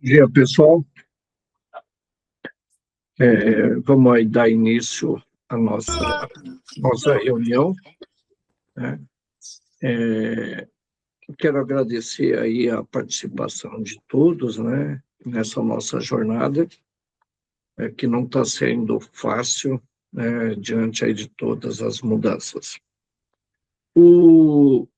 Dia, pessoal. Vamos aí dar início à nossa reunião, né? Quero agradecer aí a participação de todos, né, nessa nossa jornada, que não está sendo fácil, né, diante aí de todas as mudanças.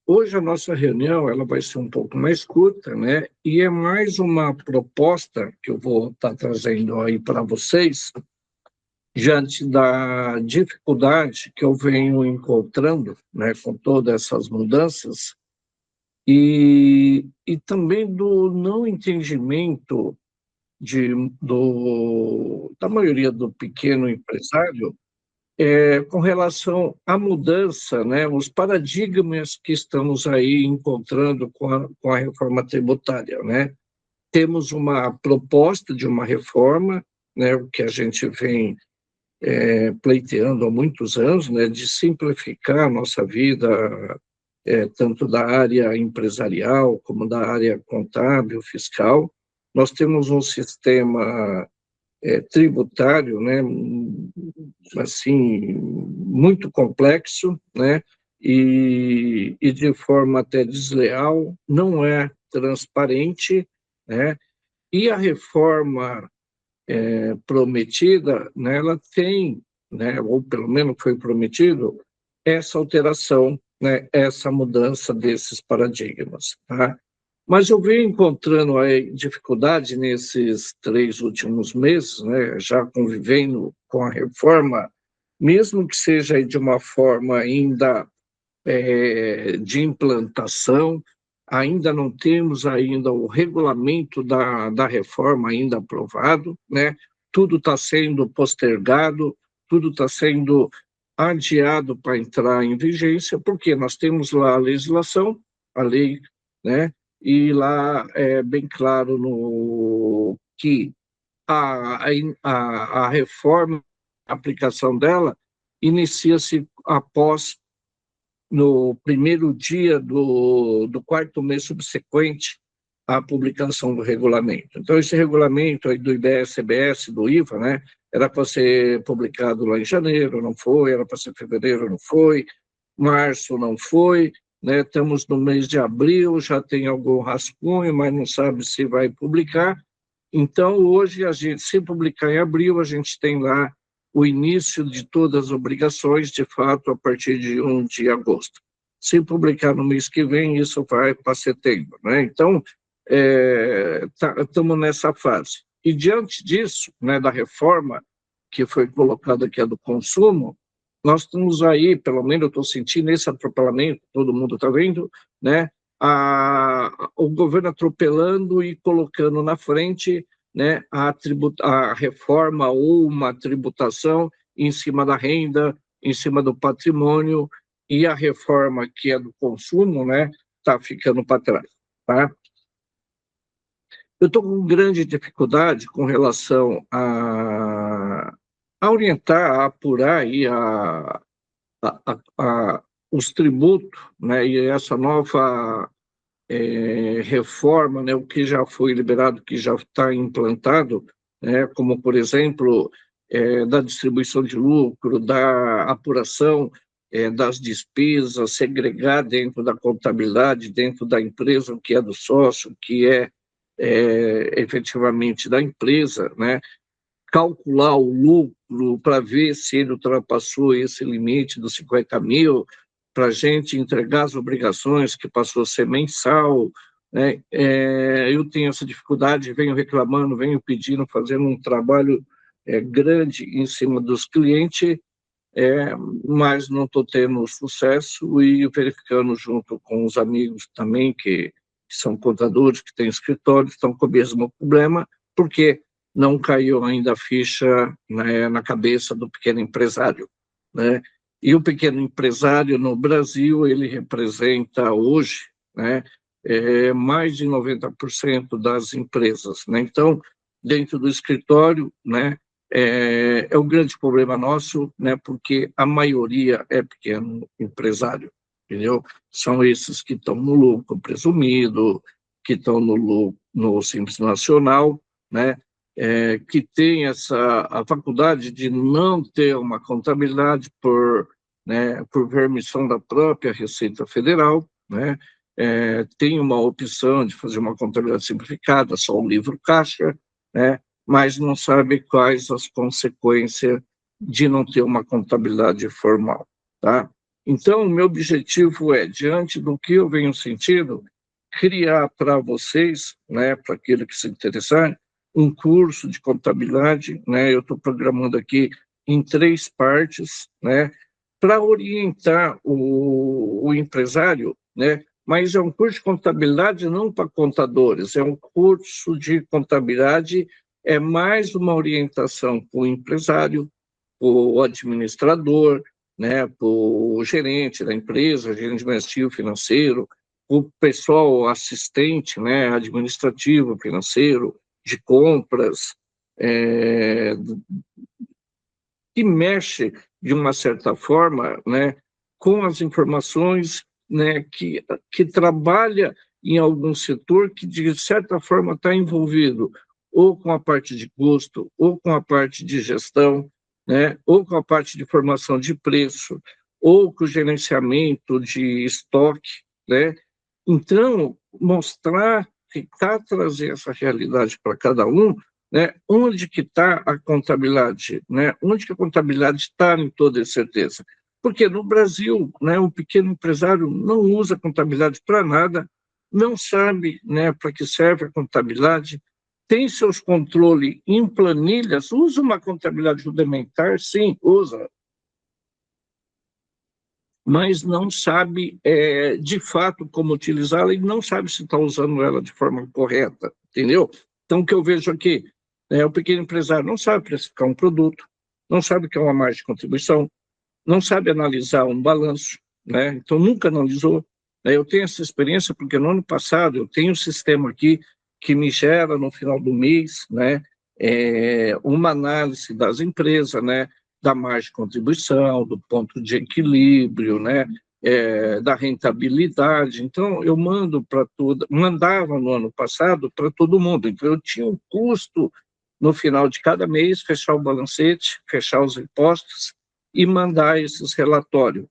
Hoje a nossa reunião ela vai ser um pouco mais curta, né, e é mais uma proposta que eu vou estar trazendo aí para vocês, diante da dificuldade que eu venho encontrando, né, com todas essas mudanças, e também do não entendimento da maioria do pequeno empresário com relação à mudança, né, os paradigmas que estamos aí encontrando com a reforma tributária, né? Temos uma proposta de uma reforma, né, o que a gente vem pleiteando há muitos anos, né, de simplificar a nossa vida, tanto da área empresarial como da área contábil, fiscal. Nós temos um sistema tributário, né, assim, muito complexo, né, e de forma até desleal, não é transparente, né, e a reforma prometida, né, ela tem, né, ou pelo menos foi prometido, essa alteração, né, essa mudança desses paradigmas. Tá? Mas eu venho encontrando aí dificuldade nesses 3 últimos meses, né, já convivendo com a reforma, mesmo que seja de uma forma ainda de implantação, ainda não temos ainda o regulamento da reforma ainda aprovado, né? Tudo está sendo postergado, tudo está sendo adiado para entrar em vigência, porque nós temos lá a legislação, a lei, né? E lá é bem claro que a reforma, a aplicação dela, inicia-se após no primeiro dia do quarto mês subsequente à publicação do regulamento. Então, esse regulamento aí do IBS, CBS, do IVA, né, era para ser publicado lá em janeiro, não foi, era para ser fevereiro, não foi, março, não foi, né, estamos no mês de abril, já tem algum rascunho, mas não sabe se vai publicar. Então, hoje, se publicar em abril, a gente tem lá o início de todas as obrigações, de fato, a partir de 1 de agosto. Se publicar no mês que vem, isso vai para setembro, né? Então, estamos nessa fase. E, diante disso, né, da reforma que foi colocada, que é do consumo, nós estamos aí, pelo menos eu estou sentindo esse atropelamento, todo mundo está vendo, né? O governo atropelando e colocando na frente, né, a reforma ou uma tributação em cima da renda, em cima do patrimônio, e a reforma que é do consumo, né, está ficando para trás. Tá? Eu estou com grande dificuldade com relação a orientar, a apurar aí os tributos, né, e essa nova reforma, né, o que já foi liberado, que já está implantado, né, como, por exemplo, da distribuição de lucro, da apuração das despesas, segregar dentro da contabilidade, dentro da empresa, o que é do sócio, o que é efetivamente da empresa, né, calcular o lucro para ver se ele ultrapassou esse limite dos 50 mil, para a gente entregar as obrigações, que passou a ser mensal, né? Eu tenho essa dificuldade, venho reclamando, venho pedindo, fazendo um trabalho grande em cima dos clientes, mas não estou tendo sucesso, e verificando junto com os amigos também, que são contadores, que têm escritório, estão com o mesmo problema, porque não caiu ainda a ficha, né, na cabeça do pequeno empresário, né? E o pequeno empresário no Brasil, ele representa hoje, né, mais de 90% das empresas, né? Então, dentro do escritório, né, é um grande problema nosso, né, porque a maioria é pequeno empresário, entendeu? São esses que estão no lucro presumido, que estão no Simples Nacional, né, que tem a faculdade de não ter uma contabilidade por permissão da própria Receita Federal, né, tem uma opção de fazer uma contabilidade simplificada, só o livro caixa, né, mas não sabe quais as consequências de não ter uma contabilidade formal, tá? Então, o meu objetivo é, diante do que eu venho sentindo, criar para vocês, né, para aquele que se interessar, um curso de contabilidade, né, eu estou programando aqui em 3 partes, né, para orientar o empresário, né, mas é um curso de contabilidade não para contadores, é um curso de contabilidade, é mais uma orientação para o empresário, para o administrador, né, para o gerente da empresa, gerente administrativo financeiro, o pessoal assistente, né, administrativo financeiro, de compras, que mexe, de uma certa forma, né, com as informações, né, que trabalha em algum setor que, de certa forma, está envolvido ou com a parte de custo, ou com a parte de gestão, né, ou com a parte de formação de preço, ou com o gerenciamento de estoque, né? Então, mostrar, tentar trazer essa realidade para cada um, né? Onde que está a contabilidade, né? Onde que a contabilidade está em toda certeza? Porque no Brasil, né, o pequeno empresário não usa contabilidade para nada, não sabe, né, para que serve a contabilidade, tem seus controles em planilhas, usa uma contabilidade rudimentar, sim, usa, mas não sabe, de fato, como utilizá-la e não sabe se está usando ela de forma correta, entendeu? Então, o que eu vejo aqui, o pequeno empresário não sabe precificar um produto, não sabe o que é uma margem de contribuição, não sabe analisar um balanço, né? Então, nunca analisou. Eu tenho essa experiência porque no ano passado eu tenho um sistema aqui que me gera, no final do mês, né, uma análise das empresas, né, da margem de contribuição, do ponto de equilíbrio, né, da rentabilidade. Então, eu mandava no ano passado para todo mundo. Então, eu tinha um custo no final de cada mês, fechar o balancete, fechar os impostos e mandar esses relatórios.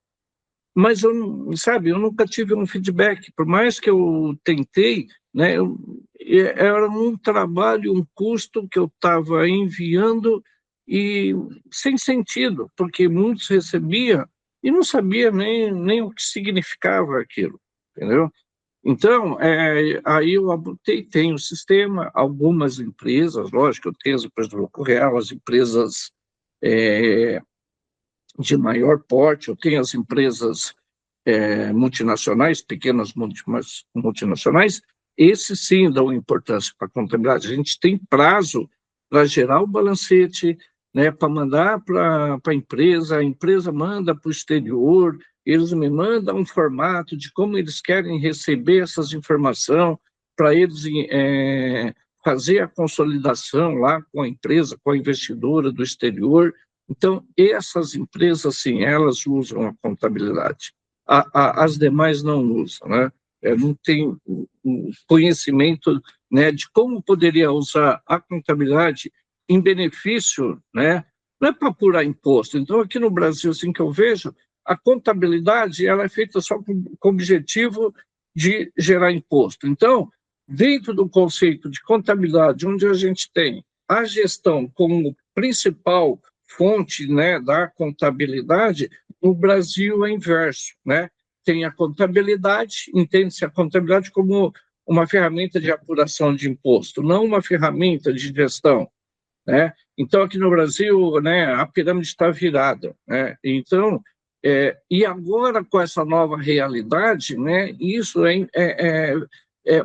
Mas eu nunca tive um feedback, por mais que eu tentei, né, era um trabalho, um custo que eu estava enviando e sem sentido, porque muitos recebiam e não sabia nem o que significava aquilo, entendeu? Então, aí eu botei, tem o sistema, algumas empresas, lógico, eu tenho as empresas do Banco Real, as empresas de maior porte, eu tenho as empresas multinacionais, pequenas multinacionais, esses sim dão importância para a contabilidade. A gente tem prazo para gerar o balancete, né, para mandar para a empresa manda para o exterior, eles me mandam um formato de como eles querem receber essas informações, para eles fazer a consolidação lá com a empresa, com a investidora do exterior. Então, essas empresas, sim, elas usam a contabilidade. As demais não usam, né? Não tem conhecimento, né, de como poderia usar a contabilidade em benefício, né? Não é para apurar imposto. Então, aqui no Brasil, assim que eu vejo, a contabilidade ela é feita só com o objetivo de gerar imposto. Então, dentro do conceito de contabilidade, onde a gente tem a gestão como principal fonte, né, da contabilidade, no Brasil é inverso, né? Tem a contabilidade, entende-se a contabilidade como uma ferramenta de apuração de imposto, não uma ferramenta de gestão, né? Então, aqui no Brasil, né, a pirâmide está virada, né? Então, e agora com essa nova realidade, né, isso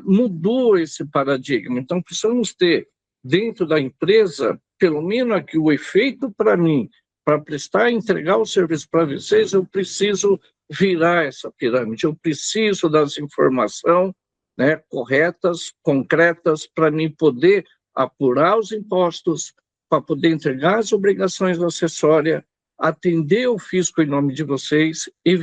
mudou esse paradigma. Então, precisamos ter dentro da empresa, pelo menos aqui o efeito para mim, para prestar e entregar o serviço para vocês, eu preciso virar essa pirâmide, eu preciso das informações, né, corretas, concretas, para mim poder apurar os impostos, para poder entregar as obrigações acessórias, atender o fisco em nome de vocês e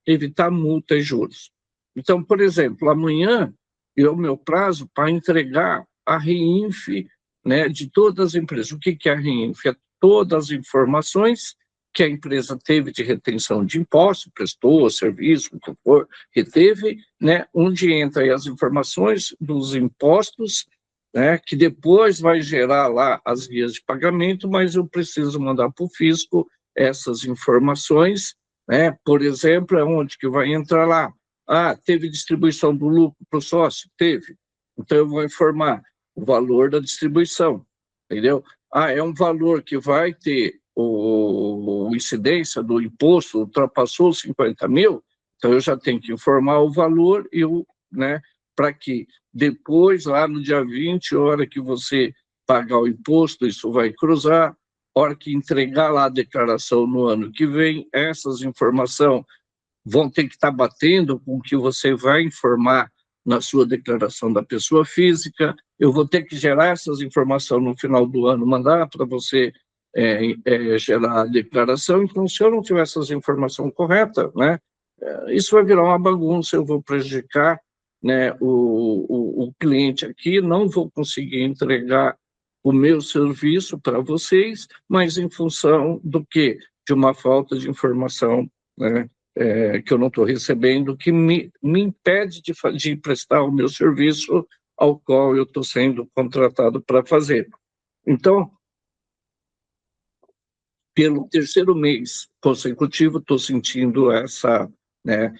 evitar multa e juros. Então, por exemplo, amanhã e é o meu prazo para entregar a REINF, né, de todas as empresas. O que é a REINF? É todas as informações que a empresa teve de retenção de imposto, prestou serviço, o que for, reteve, né, onde entra aí as informações dos impostos, né, que depois vai gerar lá as guias de pagamento, mas eu preciso mandar para o fisco essas informações, né, por exemplo, onde que vai entrar lá? Ah, teve distribuição do lucro para o sócio? Teve. Então, eu vou informar o valor da distribuição, entendeu? Ah, é um valor que vai ter o incidência do imposto, ultrapassou os 50 mil, então eu já tenho que informar o valor e né, para que depois, lá no dia 20, hora que você pagar o imposto, isso vai cruzar, hora que entregar lá a declaração no ano que vem, essas informações vão ter que estar batendo com o que você vai informar na sua declaração da pessoa física, eu vou ter que gerar essas informações no final do ano, mandar para você gerar a declaração. Então, se eu não tiver essas informações corretas, né, isso vai virar uma bagunça, eu vou prejudicar, né, o cliente aqui, não vou conseguir entregar o meu serviço para vocês, mas em função do quê? De uma falta de informação, né, que eu não estou recebendo, que me impede de prestar o meu serviço ao qual eu estou sendo contratado para fazer. Então, pelo terceiro mês consecutivo, estou sentindo essa, né,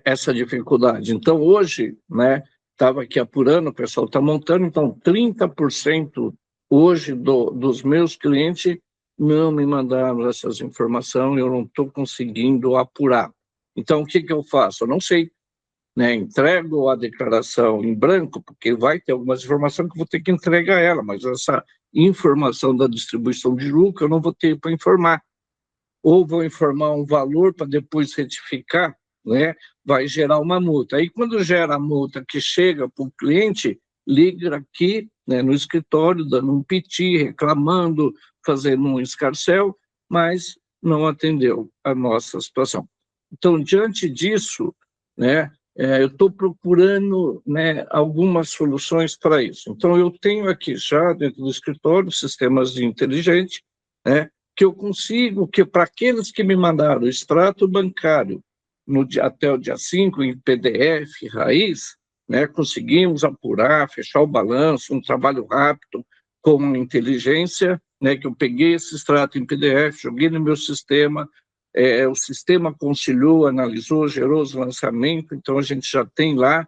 essa dificuldade. Então, hoje, né, estava aqui apurando, o pessoal está montando, então, 30% hoje dos meus clientes não me mandaram essas informações, eu não estou conseguindo apurar. Então, o que eu faço? Eu não sei, né? Entrego a declaração em branco, porque vai ter algumas informações que eu vou ter que entregar ela, mas essa informação da distribuição de lucro eu não vou ter para informar. Ou vou informar um valor para depois retificar, né? Vai gerar uma multa. Aí, quando gera a multa que chega para o cliente, liga aqui, né, no escritório, dando um piti, reclamando, fazendo um escarcéu, mas não atendeu a nossa situação. Então, diante disso, né, eu estou procurando, né, algumas soluções para isso. Então, eu tenho aqui já dentro do escritório sistemas de inteligente, né, que eu consigo, que para aqueles que me mandaram o extrato bancário até o dia 5, em PDF, raiz, né, conseguimos apurar, fechar o balanço, um trabalho rápido, com inteligência, né, que eu peguei esse extrato em PDF, joguei no meu sistema, o sistema conciliou, analisou, gerou os lançamentos, então a gente já tem lá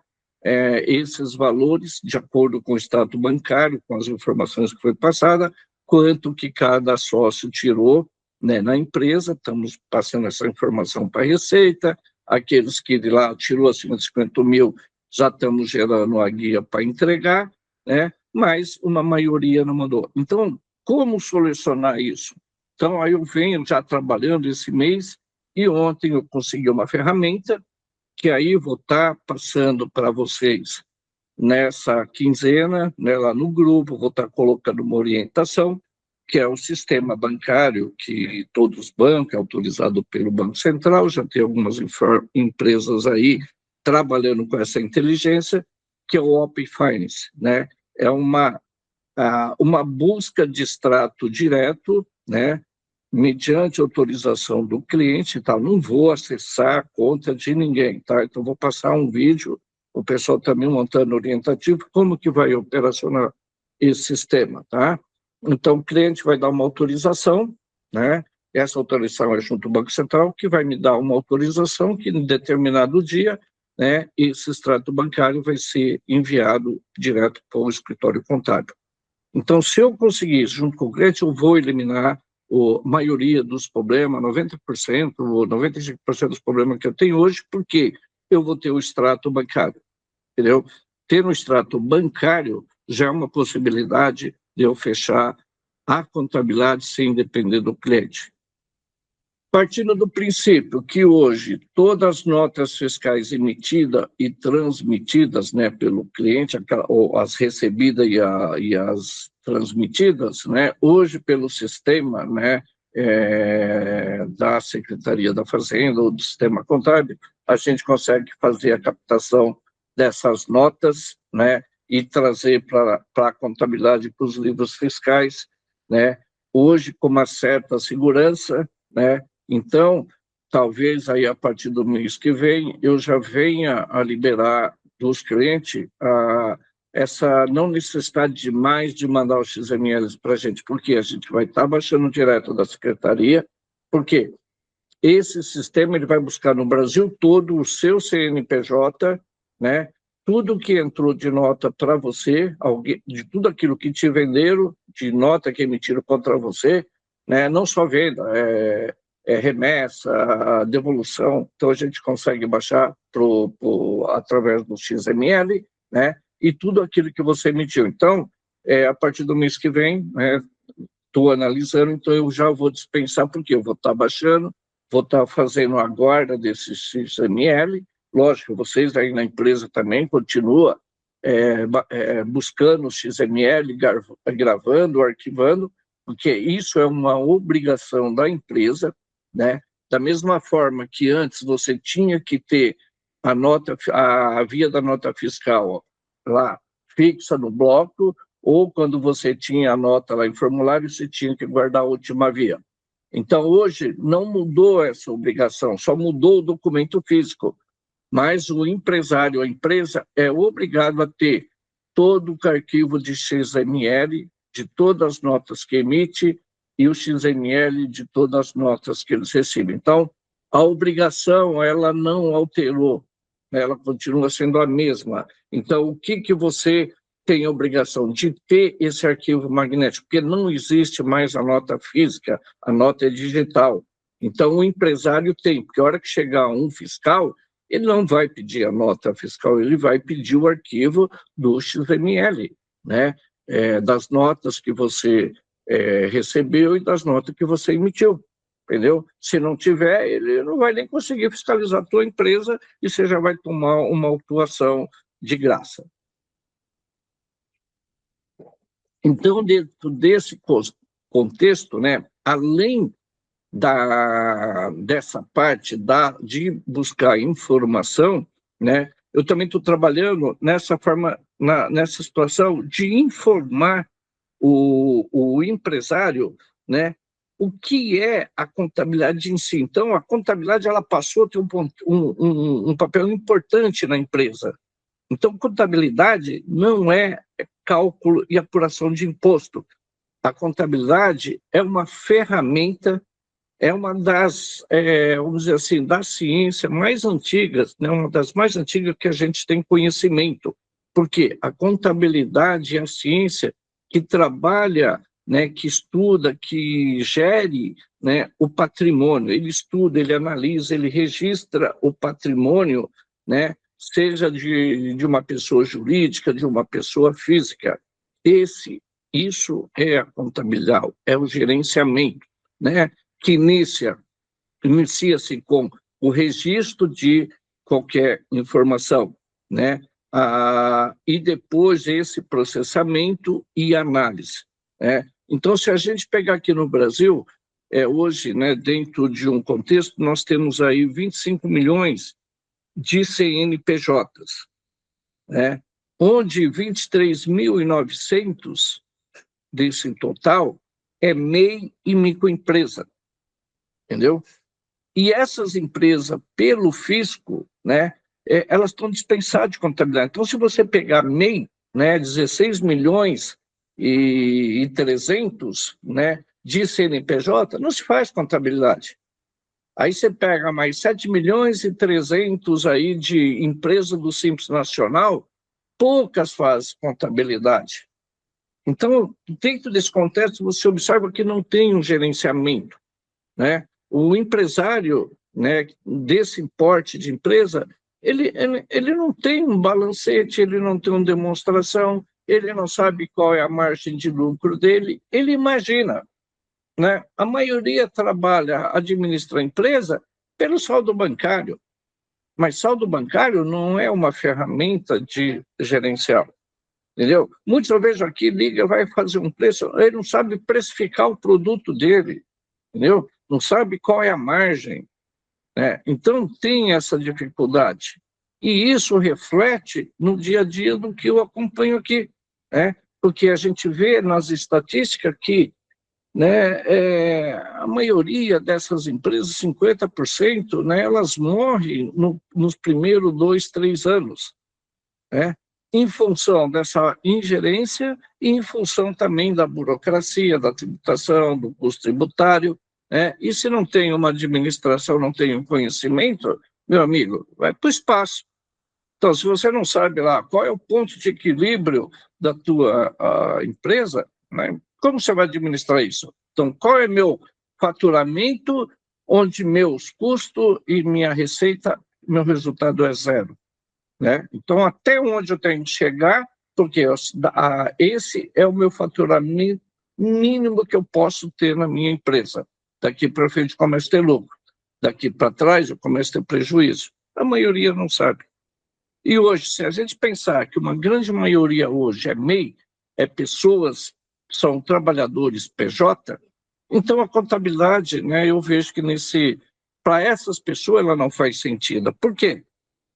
esses valores, de acordo com o extrato bancário, com as informações que foi passada, quanto que cada sócio tirou, né, na empresa, estamos passando essa informação para a Receita, aqueles que de lá tirou acima de 50 mil, já estamos gerando a guia para entregar, né, mas uma maioria não mandou. Então, como solucionar isso? Então, aí eu venho já trabalhando esse mês, e ontem eu consegui uma ferramenta, que aí vou estar passando para vocês nessa quinzena, né, lá no grupo, vou estar colocando uma orientação, que é o sistema bancário, que todos os bancos, é autorizado pelo Banco Central, já tem algumas empresas aí trabalhando com essa inteligência, que é o Open Finance, né? É uma busca de extrato direto, né, mediante autorização do cliente, tá? Não vou acessar a conta de ninguém, tá? Então, vou passar um vídeo, o pessoal também montando orientativo, como que vai operacionar esse sistema, tá? Então, o cliente vai dar uma autorização, né? Essa autorização é junto ao Banco Central, que vai me dar uma autorização que, em determinado dia, né, esse extrato bancário vai ser enviado direto para o escritório contábil. Então, se eu conseguir isso junto com o cliente, eu vou eliminar a maioria dos problemas, 90% ou 95% dos problemas que eu tenho hoje, porque eu vou ter o extrato bancário, entendeu? Ter um extrato bancário já é uma possibilidade de eu fechar a contabilidade sem depender do cliente. Partindo do princípio que hoje todas as notas fiscais emitidas e transmitidas, né, pelo cliente, ou as recebidas e as transmitidas, né, hoje pelo sistema, né, da Secretaria da Fazenda ou do sistema contábil, a gente consegue fazer a captação dessas notas, né, e trazer para a contabilidade, para os livros fiscais, né, hoje com uma certa segurança, né, então, talvez aí a partir do mês que vem, eu já venha a liberar dos clientes essa não necessidade de mais de mandar os XMLs para a gente, porque a gente vai estar baixando direto da secretaria, porque esse sistema ele vai buscar no Brasil todo o seu CNPJ, né? Tudo que entrou de nota para você, de tudo aquilo que te venderam, de nota que emitiram contra você, né? Não só venda, remessa, devolução, então a gente consegue baixar através do XML, né? E tudo aquilo que você emitiu. Então, a partir do mês que vem, estou analisando, então eu já vou dispensar, porque eu vou estar baixando, vou estar fazendo a guarda desse XML, lógico, vocês aí na empresa também continuam buscando o XML, gravando, arquivando, porque isso é uma obrigação da empresa, né? Da mesma forma que antes você tinha que ter a via da nota fiscal lá fixa no bloco, ou quando você tinha a nota lá em formulário, você tinha que guardar a última via. Então, hoje, não mudou essa obrigação, só mudou o documento físico, mas o empresário, a empresa, é obrigado a ter todo o arquivo de XML de todas as notas que emite e o XML de todas as notas que eles recebem. Então, a obrigação, ela não alterou, ela continua sendo a mesma. Então, o que você tem a obrigação de ter esse arquivo magnético? Porque não existe mais a nota física, a nota é digital. Então, o empresário tem, porque a hora que chegar um fiscal, ele não vai pedir a nota fiscal, ele vai pedir o arquivo do XML, né? Das notas que você recebeu e das notas que você emitiu, entendeu? Se não tiver, ele não vai nem conseguir fiscalizar a tua empresa e você já vai tomar uma autuação de graça. Então, dentro desse contexto, né, além dessa parte de buscar informação, né, eu também estou trabalhando nessa forma, nessa situação de informar o empresário, né, o que é a contabilidade em si. Então, a contabilidade ela passou a ter um papel importante na empresa. Então, contabilidade não é cálculo e apuração de imposto. A contabilidade é uma ferramenta, é uma das, vamos dizer assim, das ciências mais antigas, né? Uma das mais antigas que a gente tem conhecimento. Porque a contabilidade é a ciência que trabalha, né, que estuda, que gere, né, o patrimônio. Ele estuda, ele analisa, ele registra o patrimônio, né, seja de uma pessoa jurídica, de uma pessoa física. Isso é a contabilidade, é o gerenciamento, né, que inicia-se com o registro de qualquer informação, né, e depois esse processamento e análise, né. Então, se a gente pegar aqui no Brasil, hoje, né, dentro de um contexto, nós temos aí 25 milhões de CNPJs, né, onde 23.900 desse total é MEI e microempresa, entendeu? E essas empresas, pelo fisco, né, elas estão dispensadas de contabilidade. Então, se você pegar MEI, né, 16 milhões e 300, né, de CNPJ, não se faz contabilidade. Aí você pega mais 7 milhões e 300 aí de empresa do Simples Nacional, poucas fazem contabilidade. Então, dentro desse contexto, você observa que não tem um gerenciamento, né? O empresário, né, desse porte de empresa, ele não tem um balancete, ele não tem uma demonstração, ele não sabe qual é a margem de lucro dele, ele imagina, né? A maioria trabalha, administra a empresa pelo saldo bancário, mas saldo bancário não é uma ferramenta de gerencial, entendeu? Muitos eu vejo aqui, liga, vai fazer um preço, ele não sabe precificar o produto dele, entendeu? Não sabe qual é a margem, né? Então tem essa dificuldade. E isso reflete no dia a dia do que eu acompanho aqui, né? Porque a gente vê nas estatísticas que, né, a maioria dessas empresas, 50%, né, elas morrem nos primeiros 2, 3 anos, né? Em função dessa ingerência e em função também da burocracia, da tributação, do custo tributário, né? E se não tem uma administração, não tem um conhecimento, meu amigo, vai para o espaço. Então, se você não sabe lá qual é o ponto de equilíbrio da tua empresa, né, como você vai administrar isso? Então, qual é meu faturamento, onde meus custos e minha receita, meu resultado é zero, né? Então, até onde eu tenho que chegar, porque esse é o meu faturamento mínimo que eu posso ter na minha empresa. Daqui para frente, eu começo a ter lucro. Daqui para trás, eu começo a ter prejuízo. A maioria não sabe. E hoje, se a gente pensar que uma grande maioria hoje é MEI, é pessoas, são trabalhadores PJ, então a contabilidade, né, eu vejo que para essas pessoas ela não faz sentido. Por quê?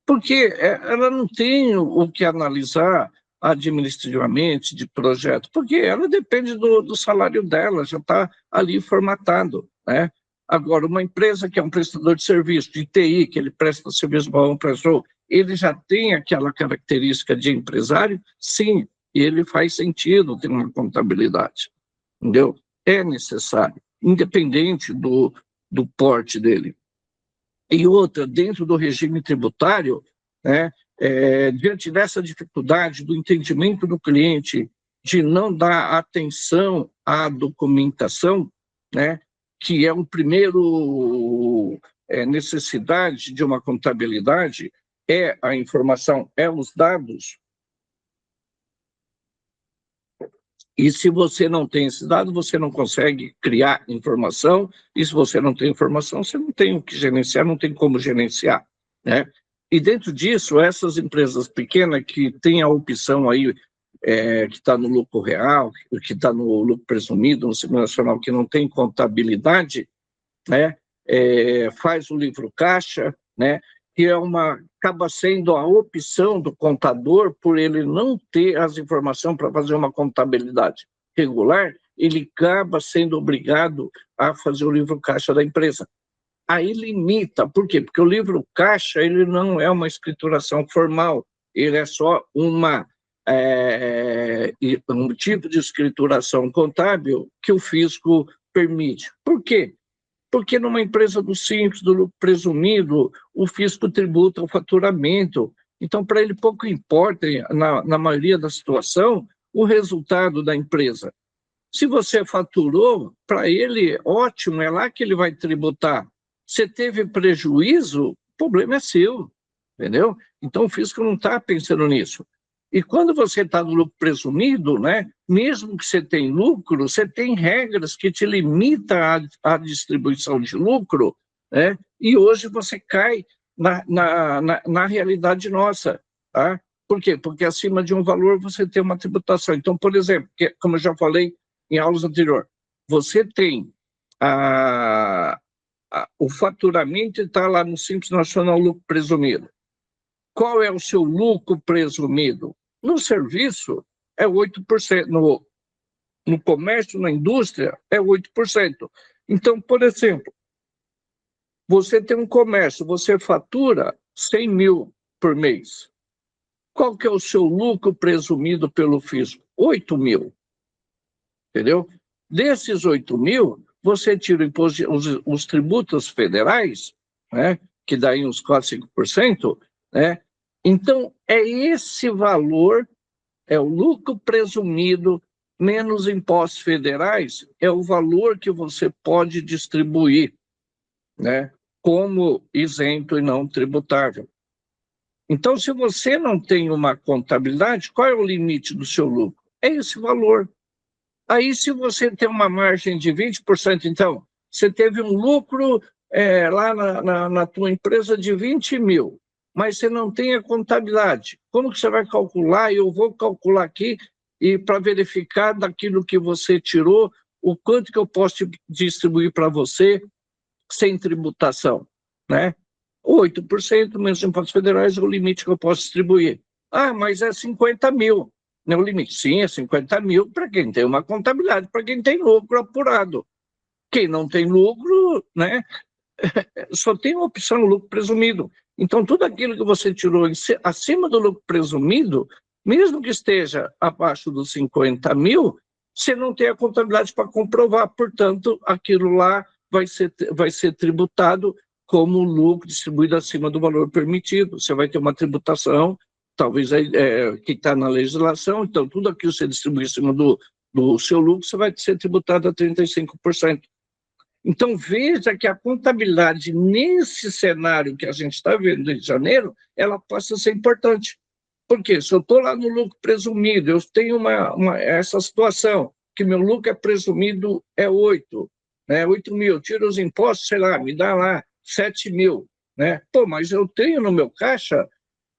Porque ela não tem o que analisar administrativamente de projeto, porque ela depende do salário dela, já está ali formatado, né? Agora, uma empresa que é um prestador de serviço, de TI, que ele presta serviço para uma pessoa, ele já tem aquela característica de empresário? Sim, ele faz sentido ter uma contabilidade, entendeu? É necessário, independente do porte dele. E outra, dentro do regime tributário, né, diante dessa dificuldade do entendimento do cliente, de não dar atenção à documentação, né, que é um primeiro necessidade de uma contabilidade, é a informação, é os dados. E se você não tem esse dado, você não consegue criar informação, e se você não tem informação, você não tem o que gerenciar, não tem como gerenciar, né? E dentro disso, essas empresas pequenas que têm a opção aí, que está no lucro real, que está no lucro presumido, no Simples Nacional, que não tem contabilidade, né? Faz o livro caixa, né? Que acaba sendo a opção do contador, por ele não ter as informações para fazer uma contabilidade regular, ele acaba sendo obrigado a fazer o livro caixa da empresa. Aí limita, por quê? Porque o livro caixa ele não é uma escrituração formal, ele é só um tipo de escrituração contábil que o fisco permite. Por quê? Porque numa empresa do Simples, do lucro presumido, o fisco tributa o faturamento. Então, para ele pouco importa, na maioria da situação, o resultado da empresa. Se você faturou, para ele, ótimo, é lá que ele vai tributar. Você teve prejuízo, o problema é seu, entendeu? Então, o fisco não está pensando nisso. E quando você está no lucro presumido, né, mesmo que você tenha lucro, você tem regras que te limitam a distribuição de lucro, né, e hoje você cai na realidade nossa. Tá? Por quê? Porque acima de um valor você tem uma tributação. Então, por exemplo, como eu já falei em aulas anteriores, você tem o faturamento está lá no Simples Nacional Lucro Presumido. Qual é o seu lucro presumido? No serviço, é 8%. No comércio, na indústria, é 8%. Então, por exemplo, você tem um comércio, você fatura 100 mil por mês. Qual que é o seu lucro presumido pelo fisco? 8 mil. Entendeu? Desses 8 mil, você tira os tributos federais, né, que daí uns 4, 5%, né? Então, é esse valor, é o lucro presumido, menos impostos federais, é o valor que você pode distribuir, né, como isento e não tributável. Então, se você não tem uma contabilidade, qual é o limite do seu lucro? É esse valor. Aí, se você tem uma margem de 20%, então, você teve um lucro lá na tua empresa de 20 mil, mas você não tem a contabilidade. Como que você vai calcular? Eu vou calcular aqui e para verificar daquilo que você tirou, o quanto que eu posso distribuir para você sem tributação, né? 8% menos impostos federais é o limite que eu posso distribuir. Ah, mas é 50 mil, não é o limite. Sim, é 50 mil para quem tem uma contabilidade, para quem tem lucro apurado. Quem não tem lucro, né, só tem uma opção, o lucro presumido. Então, tudo aquilo que você tirou acima do lucro presumido, mesmo que esteja abaixo dos 50 mil, você não tem a contabilidade para comprovar, portanto, aquilo lá vai ser tributado como lucro distribuído acima do valor permitido. Você vai ter uma tributação, talvez que está na legislação, então tudo aquilo que você distribui acima do seu lucro, você vai ser tributado a 35%. Então, veja que a contabilidade, nesse cenário que a gente está vendo no Rio de Janeiro, ela passa a ser importante. Por quê? Se eu estou lá no lucro presumido, eu tenho essa situação, que meu lucro é presumido 8, né? 8 mil, tiro os impostos, sei lá, me dá lá 7 mil. Né? Pô, mas eu tenho no meu caixa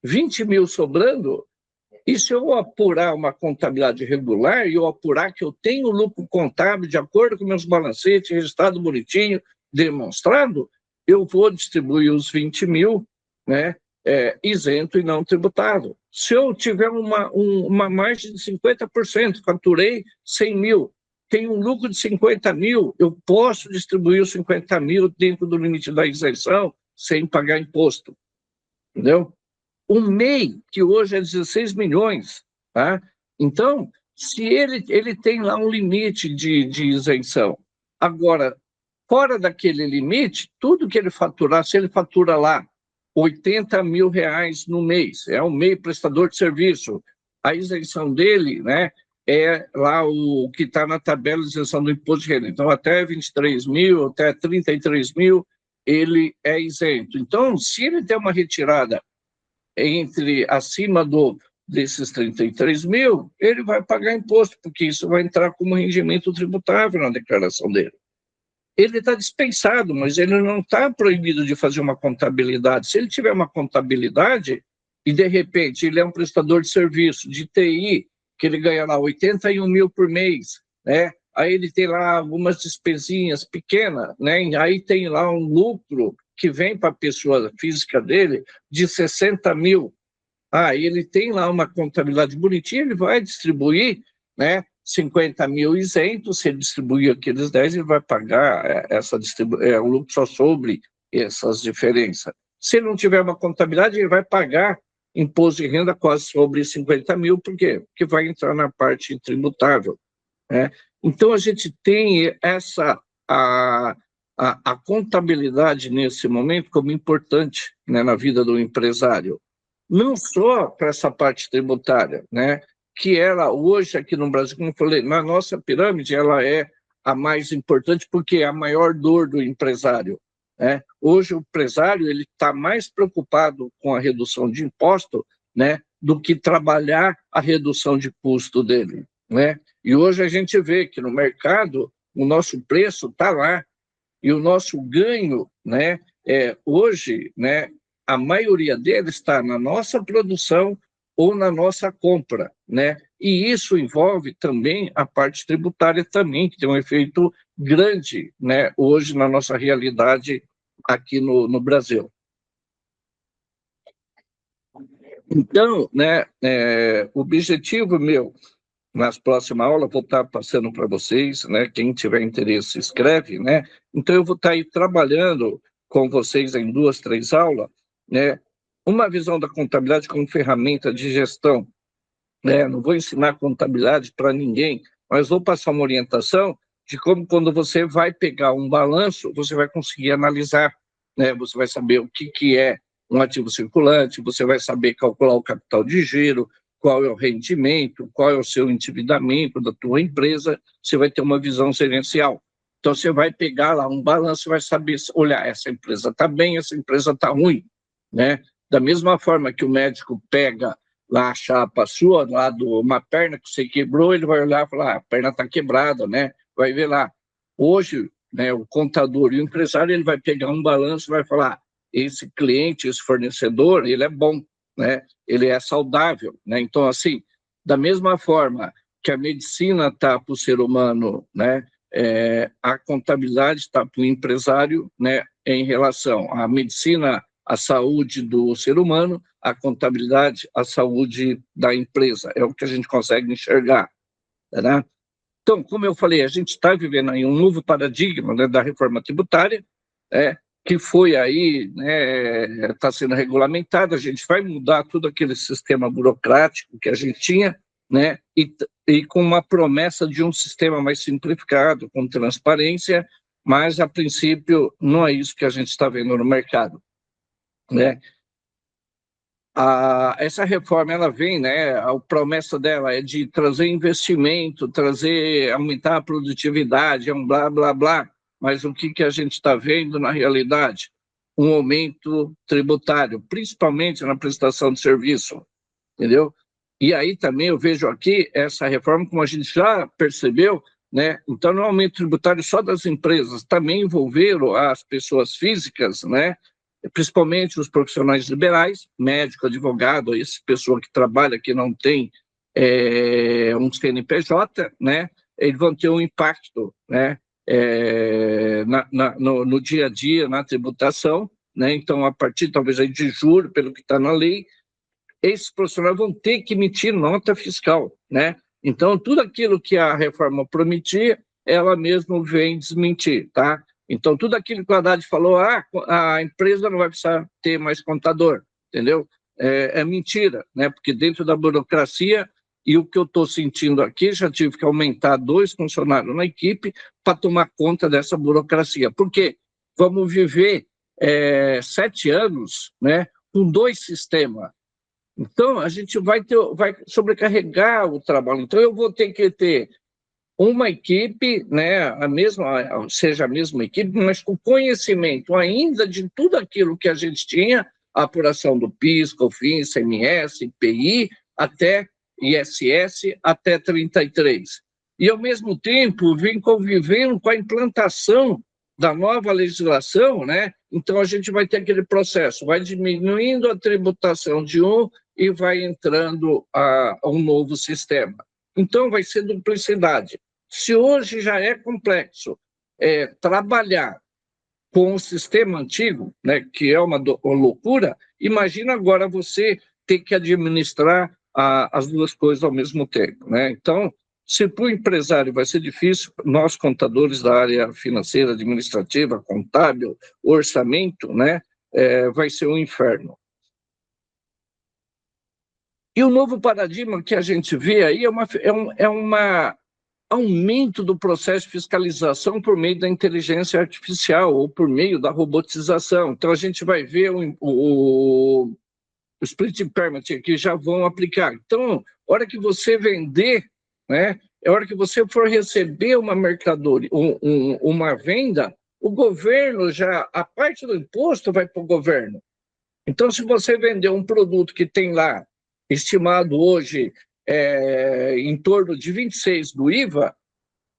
20 mil sobrando, e se eu apurar uma contabilidade regular e eu apurar que eu tenho lucro contábil de acordo com meus balancetes, registrado bonitinho, demonstrado, eu vou distribuir os 20 mil, né, isento e não tributado. Se eu tiver uma margem de 50%, faturei 100 mil, tenho um lucro de 50 mil, eu posso distribuir os 50 mil dentro do limite da isenção sem pagar imposto. Entendeu? O MEI, que hoje é 16 milhões, tá? Então, se ele tem lá um limite de isenção, agora, fora daquele limite, tudo que ele faturar, se ele fatura lá 80 mil reais no mês, é um MEI prestador de serviço, a isenção dele, né, é lá o que está na tabela de isenção do imposto de renda. Então, até 23 mil, até 33 mil, ele é isento. Então, se ele tem uma retirada acima desses 33 mil, ele vai pagar imposto, porque isso vai entrar como rendimento tributável na declaração dele. Ele está dispensado, mas ele não está proibido de fazer uma contabilidade. Se ele tiver uma contabilidade e, de repente, ele é um prestador de serviço de TI, que ele ganha lá 81 mil por mês, né? Aí ele tem lá algumas despesinhas pequenas, né? Aí tem lá um lucro que vem para a pessoa física dele de 60 mil. Ele tem lá uma contabilidade bonitinha, ele vai distribuir, né, 50 mil isentos, se ele distribuir aqueles 10, ele vai pagar o lucro só sobre essas diferenças. Se ele não tiver uma contabilidade, ele vai pagar imposto de renda quase sobre 50 mil, por quê? Porque vai entrar na parte tributável. Né? Então, a gente tem a contabilidade nesse momento como importante, né, na vida do empresário. Não só para essa parte tributária, né, que ela hoje aqui no Brasil, como eu falei, na nossa pirâmide, ela é a mais importante porque é a maior dor do empresário. Né? Hoje o empresário ele está mais preocupado com a redução de imposto, né, do que trabalhar a redução de custo dele. Né? E hoje a gente vê que no mercado o nosso preço está lá, e o nosso ganho, né, hoje, né, a maioria dele está na nossa produção ou na nossa compra, né? E isso envolve também a parte tributária também, que tem um efeito grande, né, hoje na nossa realidade aqui no Brasil. Então, né, o objetivo meu, nas próximas aulas, vou estar passando para vocês, né? Quem tiver interesse, escreve, né? Então, eu vou estar aí trabalhando com vocês em 2, 3 aulas, né? Uma visão da contabilidade como ferramenta de gestão, né? Não vou ensinar contabilidade para ninguém, mas vou passar uma orientação de como, quando você vai pegar um balanço, você vai conseguir analisar, né? Você vai saber o que é um ativo circulante, você vai saber calcular o capital de giro, qual é o rendimento, qual é o seu endividamento da tua empresa, você vai ter uma visão gerencial. Então, você vai pegar lá um balanço e vai saber, olhar, essa empresa está bem, essa empresa está ruim. Né? Da mesma forma que o médico pega lá a chapa sua, lá uma perna que você quebrou, ele vai olhar e falar, a perna está quebrada, né? Vai ver lá. Hoje, né, o contador e o empresário, ele vai pegar um balanço e vai falar, esse cliente, esse fornecedor, ele é bom, né? Ele é saudável, né? Então, assim, da mesma forma que a medicina está para o ser humano, né? A contabilidade está para o empresário, né? Em relação à medicina, a saúde do ser humano, a contabilidade, a saúde da empresa. É o que a gente consegue enxergar, né? Então, como eu falei, a gente está vivendo aí um novo paradigma, né, da reforma tributária, que foi aí, está sendo regulamentado. A gente vai mudar todo aquele sistema burocrático que a gente tinha, né, e com uma promessa de um sistema mais simplificado, com transparência, mas, a princípio, não é isso que a gente está vendo no mercado, né? Essa reforma, ela vem, né, a promessa dela é de trazer investimento, aumentar a produtividade, é um blá, blá, blá, mas o que a gente está vendo na realidade? Um aumento tributário, principalmente na prestação de serviço, entendeu? E aí também eu vejo aqui essa reforma, como a gente já percebeu, né, então não é um aumento tributário só das empresas, também envolveram as pessoas físicas, né, principalmente os profissionais liberais, médico, advogado, essa pessoa que trabalha, que não tem um CNPJ, né, eles vão ter um impacto, né, no dia a dia, na tributação, né, então, a partir, talvez, aí de julho, pelo que está na lei, esses profissionais vão ter que emitir nota fiscal, né, então, tudo aquilo que a reforma prometia, ela mesmo vem desmentir, tá? Então, tudo aquilo que o Haddad falou, a empresa não vai precisar ter mais contador, entendeu? É mentira, né? Porque dentro da burocracia, e o que eu estou sentindo aqui, já tive que aumentar 2 funcionários na equipe para tomar conta dessa burocracia. Por quê? Vamos viver 7 anos, né, com 2 sistemas. Então, a gente vai sobrecarregar o trabalho. Então, eu vou ter que ter uma equipe, né, seja a mesma equipe, mas com conhecimento ainda de tudo aquilo que a gente tinha, a apuração do PIS, COFINS, ICMS, IPI, até ISS, até 33. E, ao mesmo tempo, vem convivendo com a implantação da nova legislação, né? Então, a gente vai ter aquele processo, vai diminuindo a tributação de um e vai entrando a um novo sistema. Então, vai ser duplicidade. Se hoje já é complexo trabalhar com o sistema antigo, né, que é uma loucura, imagina agora você ter que administrar as 2 coisas ao mesmo tempo, né? Então, se para o empresário vai ser difícil, nós, contadores da área financeira, administrativa, contábil, orçamento, né, vai ser um inferno. E o novo paradigma que a gente vê aí é um aumento do processo de fiscalização por meio da inteligência artificial ou por meio da robotização. Então, a gente vai ver o split impairment que já vão aplicar. Então, a hora que você vender, né, a hora que você for receber uma mercadoria, uma venda, o governo já, a parte do imposto vai para o governo. Então, se você vender um produto que tem lá, estimado hoje em torno de 26% do IVA,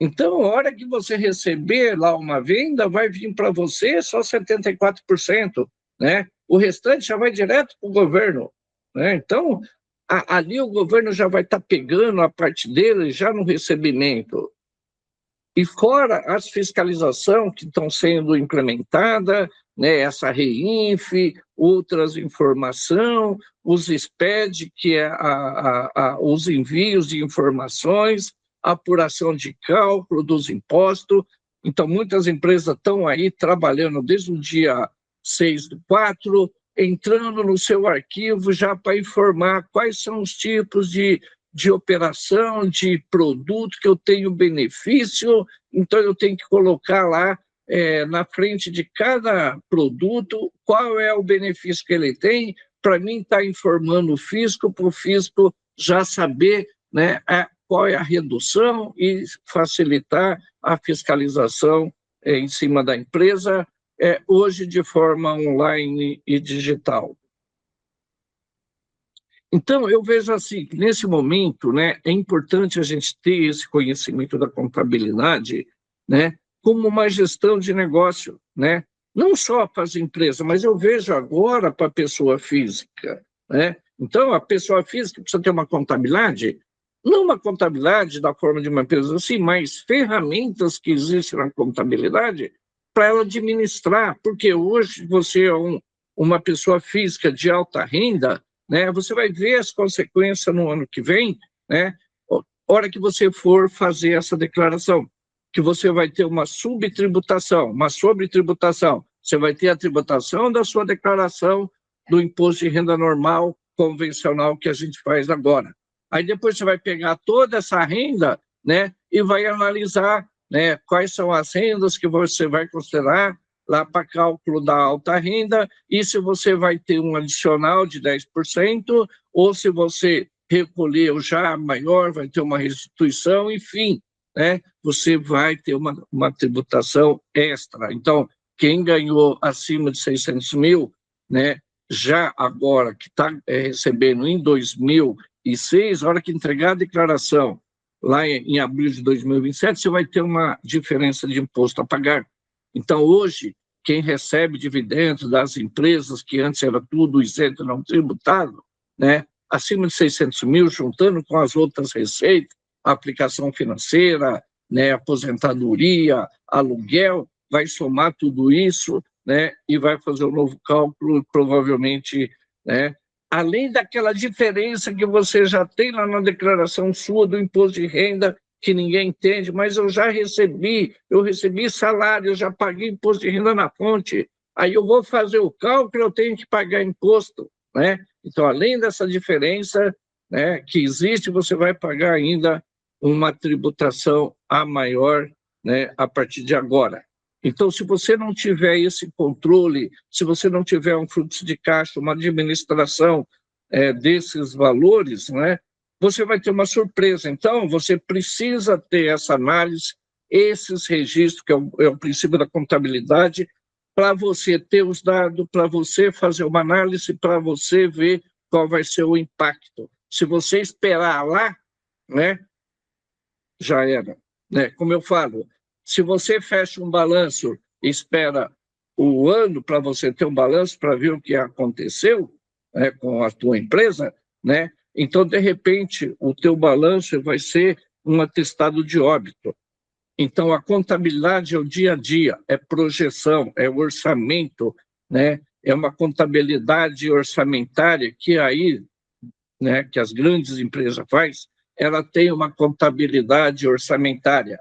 então, a hora que você receber lá uma venda, vai vir para você só 74%, né? O restante já vai direto para o governo, né? Então, ali o governo já vai estar pegando a parte dele já no recebimento. E fora as fiscalizações que estão sendo implementadas, né, essa REINF, outras informações, os SPED, que é os envios de informações, a apuração de cálculo dos impostos. Então, muitas empresas estão aí trabalhando desde o dia 6/4, entrando no seu arquivo já para informar quais são os tipos de operação, de produto que eu tenho benefício, então eu tenho que colocar lá na frente de cada produto qual é o benefício que ele tem, para mim estar informando o fisco, para o fisco já saber, né, qual é a redução e facilitar a fiscalização em cima da empresa, hoje de forma online e digital. Então, eu vejo assim, que nesse momento, né, é importante a gente ter esse conhecimento da contabilidade, né, como uma gestão de negócio, né, não só para as empresas, mas eu vejo agora para a pessoa física, né. Então, a pessoa física precisa ter uma contabilidade, não uma contabilidade da forma de uma empresa assim, mas ferramentas que existem na contabilidade para ela administrar, porque hoje você é uma pessoa física de alta renda, né, você vai ver as consequências no ano que vem, né, hora que você for fazer essa declaração, que você vai ter uma subtributação, uma sobretributação. Você vai ter a tributação da sua declaração do imposto de renda normal, convencional, que a gente faz agora. Aí depois você vai pegar toda essa renda, né, e vai analisar, né, quais são as rendas que você vai considerar lá para cálculo da alta renda, e se você vai ter um adicional de 10%, ou se você recolheu já maior, vai ter uma restituição, enfim, né, você vai ter uma tributação extra. Então, quem ganhou acima de 600 mil, né, já agora, que está recebendo em 2006, na hora que entregar a declaração, lá em abril de 2027, você vai ter uma diferença de imposto a pagar. Então, hoje, quem recebe dividendos das empresas, que antes era tudo isento, não tributado, né, acima de 600 mil, juntando com as outras receitas, aplicação financeira, né, aposentadoria, aluguel, vai somar tudo isso, né, e vai fazer um novo cálculo, provavelmente, né, além daquela diferença que você já tem lá na declaração sua do imposto de renda, que ninguém entende, mas eu recebi salário, eu já paguei imposto de renda na fonte, aí eu vou fazer o cálculo, eu tenho que pagar imposto, né? Então, além dessa diferença, né, que existe, você vai pagar ainda uma tributação a maior, né, a partir de agora. Então, se você não tiver esse controle, se você não tiver um fluxo de caixa, uma administração desses valores, né, você vai ter uma surpresa. Então, você precisa ter essa análise, esses registros, que é o princípio da contabilidade, para você ter os dados, para você fazer uma análise, para você ver qual vai ser o impacto. Se você esperar lá, né, já era. Né? Como eu falo, se você fecha um balanço e espera o ano para você ter um balanço para ver o que aconteceu, né, com a tua empresa, né, então, de repente, o teu balanço vai ser um atestado de óbito. Então, a contabilidade é o dia a dia, é projeção, é orçamento, né, é uma contabilidade orçamentária que aí, né, que as grandes empresas fazem, ela tem uma contabilidade orçamentária.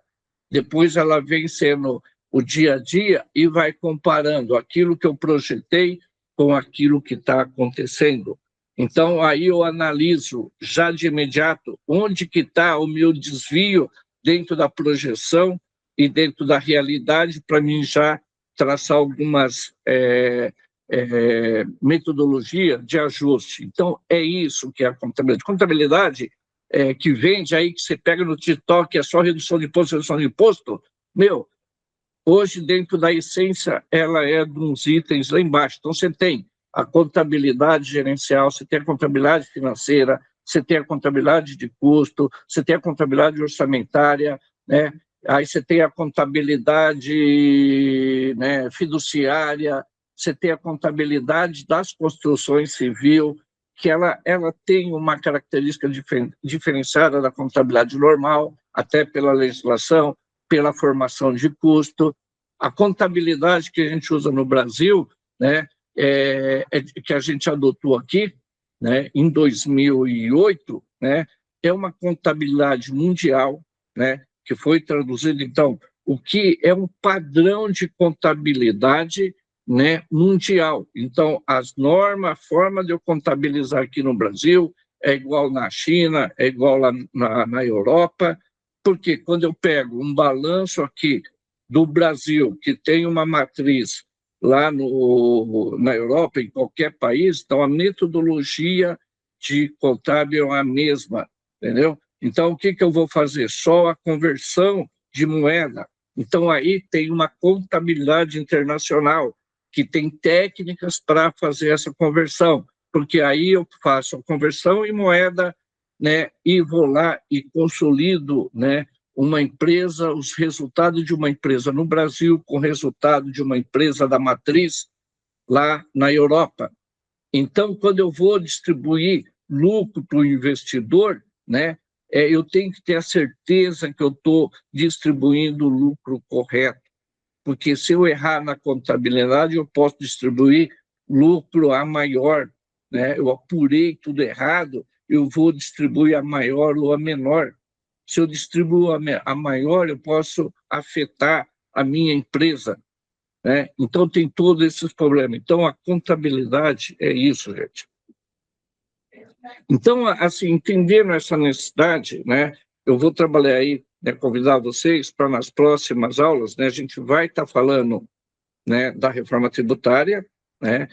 Depois ela vem sendo o dia a dia e vai comparando aquilo que eu projetei com aquilo que está acontecendo. Então, aí eu analiso já de imediato onde que está o meu desvio dentro da projeção e dentro da realidade, para mim já traçar algumas metodologia de ajuste. Então, é isso que é a contabilidade. Contabilidade que vende aí, que você pega no TikTok, é só redução de imposto, meu, hoje, dentro da essência, ela é de uns itens lá embaixo. Então, você tem a contabilidade gerencial, você tem a contabilidade financeira, você tem a contabilidade de custo, você tem a contabilidade orçamentária, né? Aí você tem a contabilidade, né, fiduciária, você tem a contabilidade das construções civil, que ela tem uma característica diferenciada da contabilidade normal, até pela legislação, pela formação de custo. A contabilidade que a gente usa no Brasil, né, que a gente adotou aqui, né, em 2008, né, é uma contabilidade mundial, né, que foi traduzida, então, o que é um padrão de contabilidade, né, mundial. Então, as normas, a forma de eu contabilizar aqui no Brasil é igual na China, é igual lá na Europa, porque quando eu pego um balanço aqui do Brasil, que tem uma matriz lá na Europa, em qualquer país, então a metodologia de contábil é a mesma, entendeu? Então, o que eu vou fazer? Só a conversão de moeda. Então, aí tem uma contabilidade internacional, que tem técnicas para fazer essa conversão, porque aí eu faço a conversão em moeda, né, e vou lá e consolido, né, uma empresa, os resultados de uma empresa no Brasil com o resultado de uma empresa da matriz lá na Europa. Então, quando eu vou distribuir lucro para o investidor, né, eu tenho que ter a certeza que eu estou distribuindo o lucro correto, porque se eu errar na contabilidade, eu posso distribuir lucro a maior, né? Eu apurei tudo errado, eu vou distribuir a maior ou a menor. Se eu distribuo a maior, eu posso afetar a minha empresa, né? Então, tem todos esses problemas. Então, a contabilidade é isso, gente. Então, assim, entendendo essa necessidade, né, eu vou trabalhar aí, né, convidar vocês para nas próximas aulas, né, a gente vai estar falando, né, da reforma tributária, né,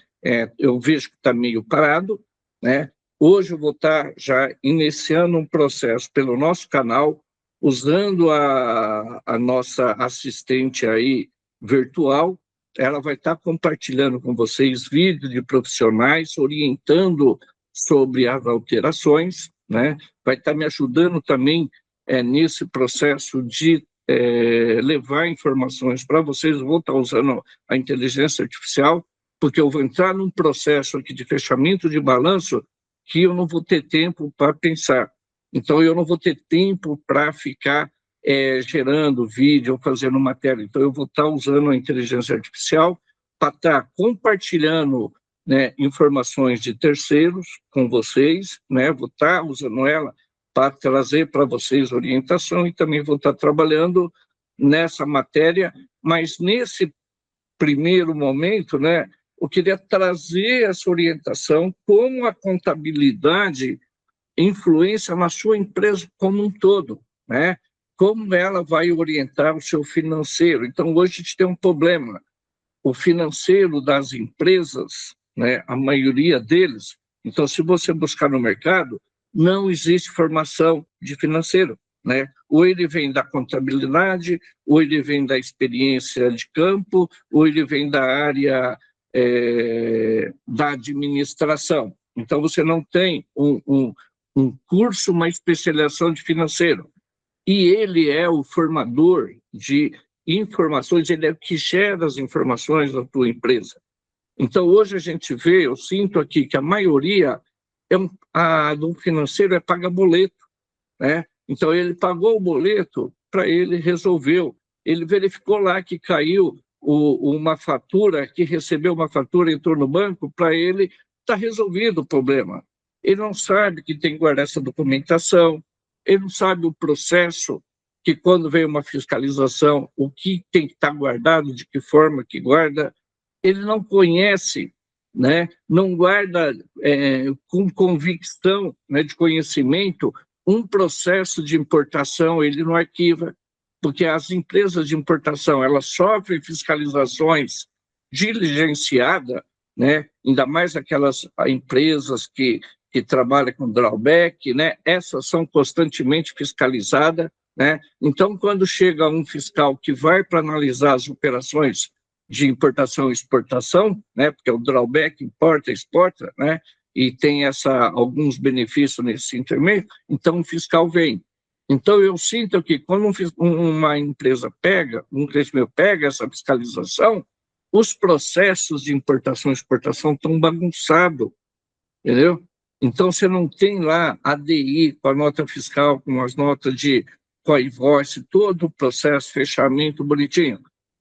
eu vejo que está meio parado, né, hoje eu vou estar já iniciando um processo pelo nosso canal, usando a nossa assistente aí virtual, ela vai estar compartilhando com vocês vídeos de profissionais, orientando sobre as alterações, né, vai estar me ajudando também nesse processo de levar informações para vocês. Eu vou estar usando a inteligência artificial, porque eu vou entrar num processo aqui de fechamento de balanço que eu não vou ter tempo para pensar. Então, eu não vou ter tempo para ficar gerando vídeo ou fazendo matéria. Então, eu vou estar usando a inteligência artificial para estar compartilhando, né, informações de terceiros com vocês, né, vou estar usando ela para trazer para vocês orientação e também vou estar trabalhando nessa matéria, mas nesse primeiro momento, né, eu queria trazer essa orientação, como a contabilidade influencia na sua empresa como um todo, né? Como ela vai orientar o seu financeiro. Então, hoje a gente tem um problema. O financeiro das empresas, né, a maioria deles, então, se você buscar no mercado, não existe formação de financeiro, né? Ou ele vem da contabilidade, ou ele vem da experiência de campo, ou ele vem da área da administração. Então, você não tem um curso, uma especialização de financeiro. E ele é o formador de informações, ele é o que gera as informações da tua empresa. Então, hoje a gente vê, eu sinto aqui que a maioria do financeiro paga boleto, né? Então, ele pagou o boleto, para ele resolveu. Ele verificou lá que caiu uma fatura, que recebeu uma fatura, entrou no banco, para ele está resolvido o problema. Ele não sabe que tem que guardar essa documentação, ele não sabe o processo, que quando vem uma fiscalização, o que tem que estar guardado, de que forma que guarda, ele não conhece, né? Não guarda com convicção, né, de conhecimento, um processo de importação, ele não arquiva, porque as empresas de importação, elas sofrem fiscalizações diligenciadas, né? Ainda mais aquelas empresas que trabalham com drawback, né? Essas são constantemente fiscalizadas, né? Então, quando chega um fiscal que vai para analisar as operações de importação e exportação, né? Porque o drawback importa, exporta, né? E tem alguns benefícios nesse intermédio, então o fiscal vem. Então, eu sinto que quando uma empresa um cliente meu pega essa fiscalização, os processos de importação e exportação estão bagunçados, entendeu? Então, você não tem lá a DI com a nota fiscal, com as notas com a invoice, todo o processo, fechamento bonitinho.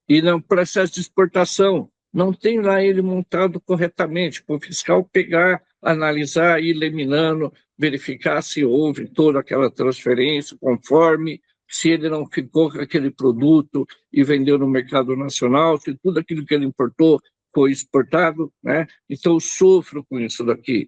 E no processo de exportação, não tem lá ele montado corretamente, para o fiscal pegar, analisar, ir eliminando, verificar se houve toda aquela transferência conforme, se ele não ficou com aquele produto e vendeu no mercado nacional, se tudo aquilo que ele importou foi exportado, né? Então, eu sofro com isso daqui.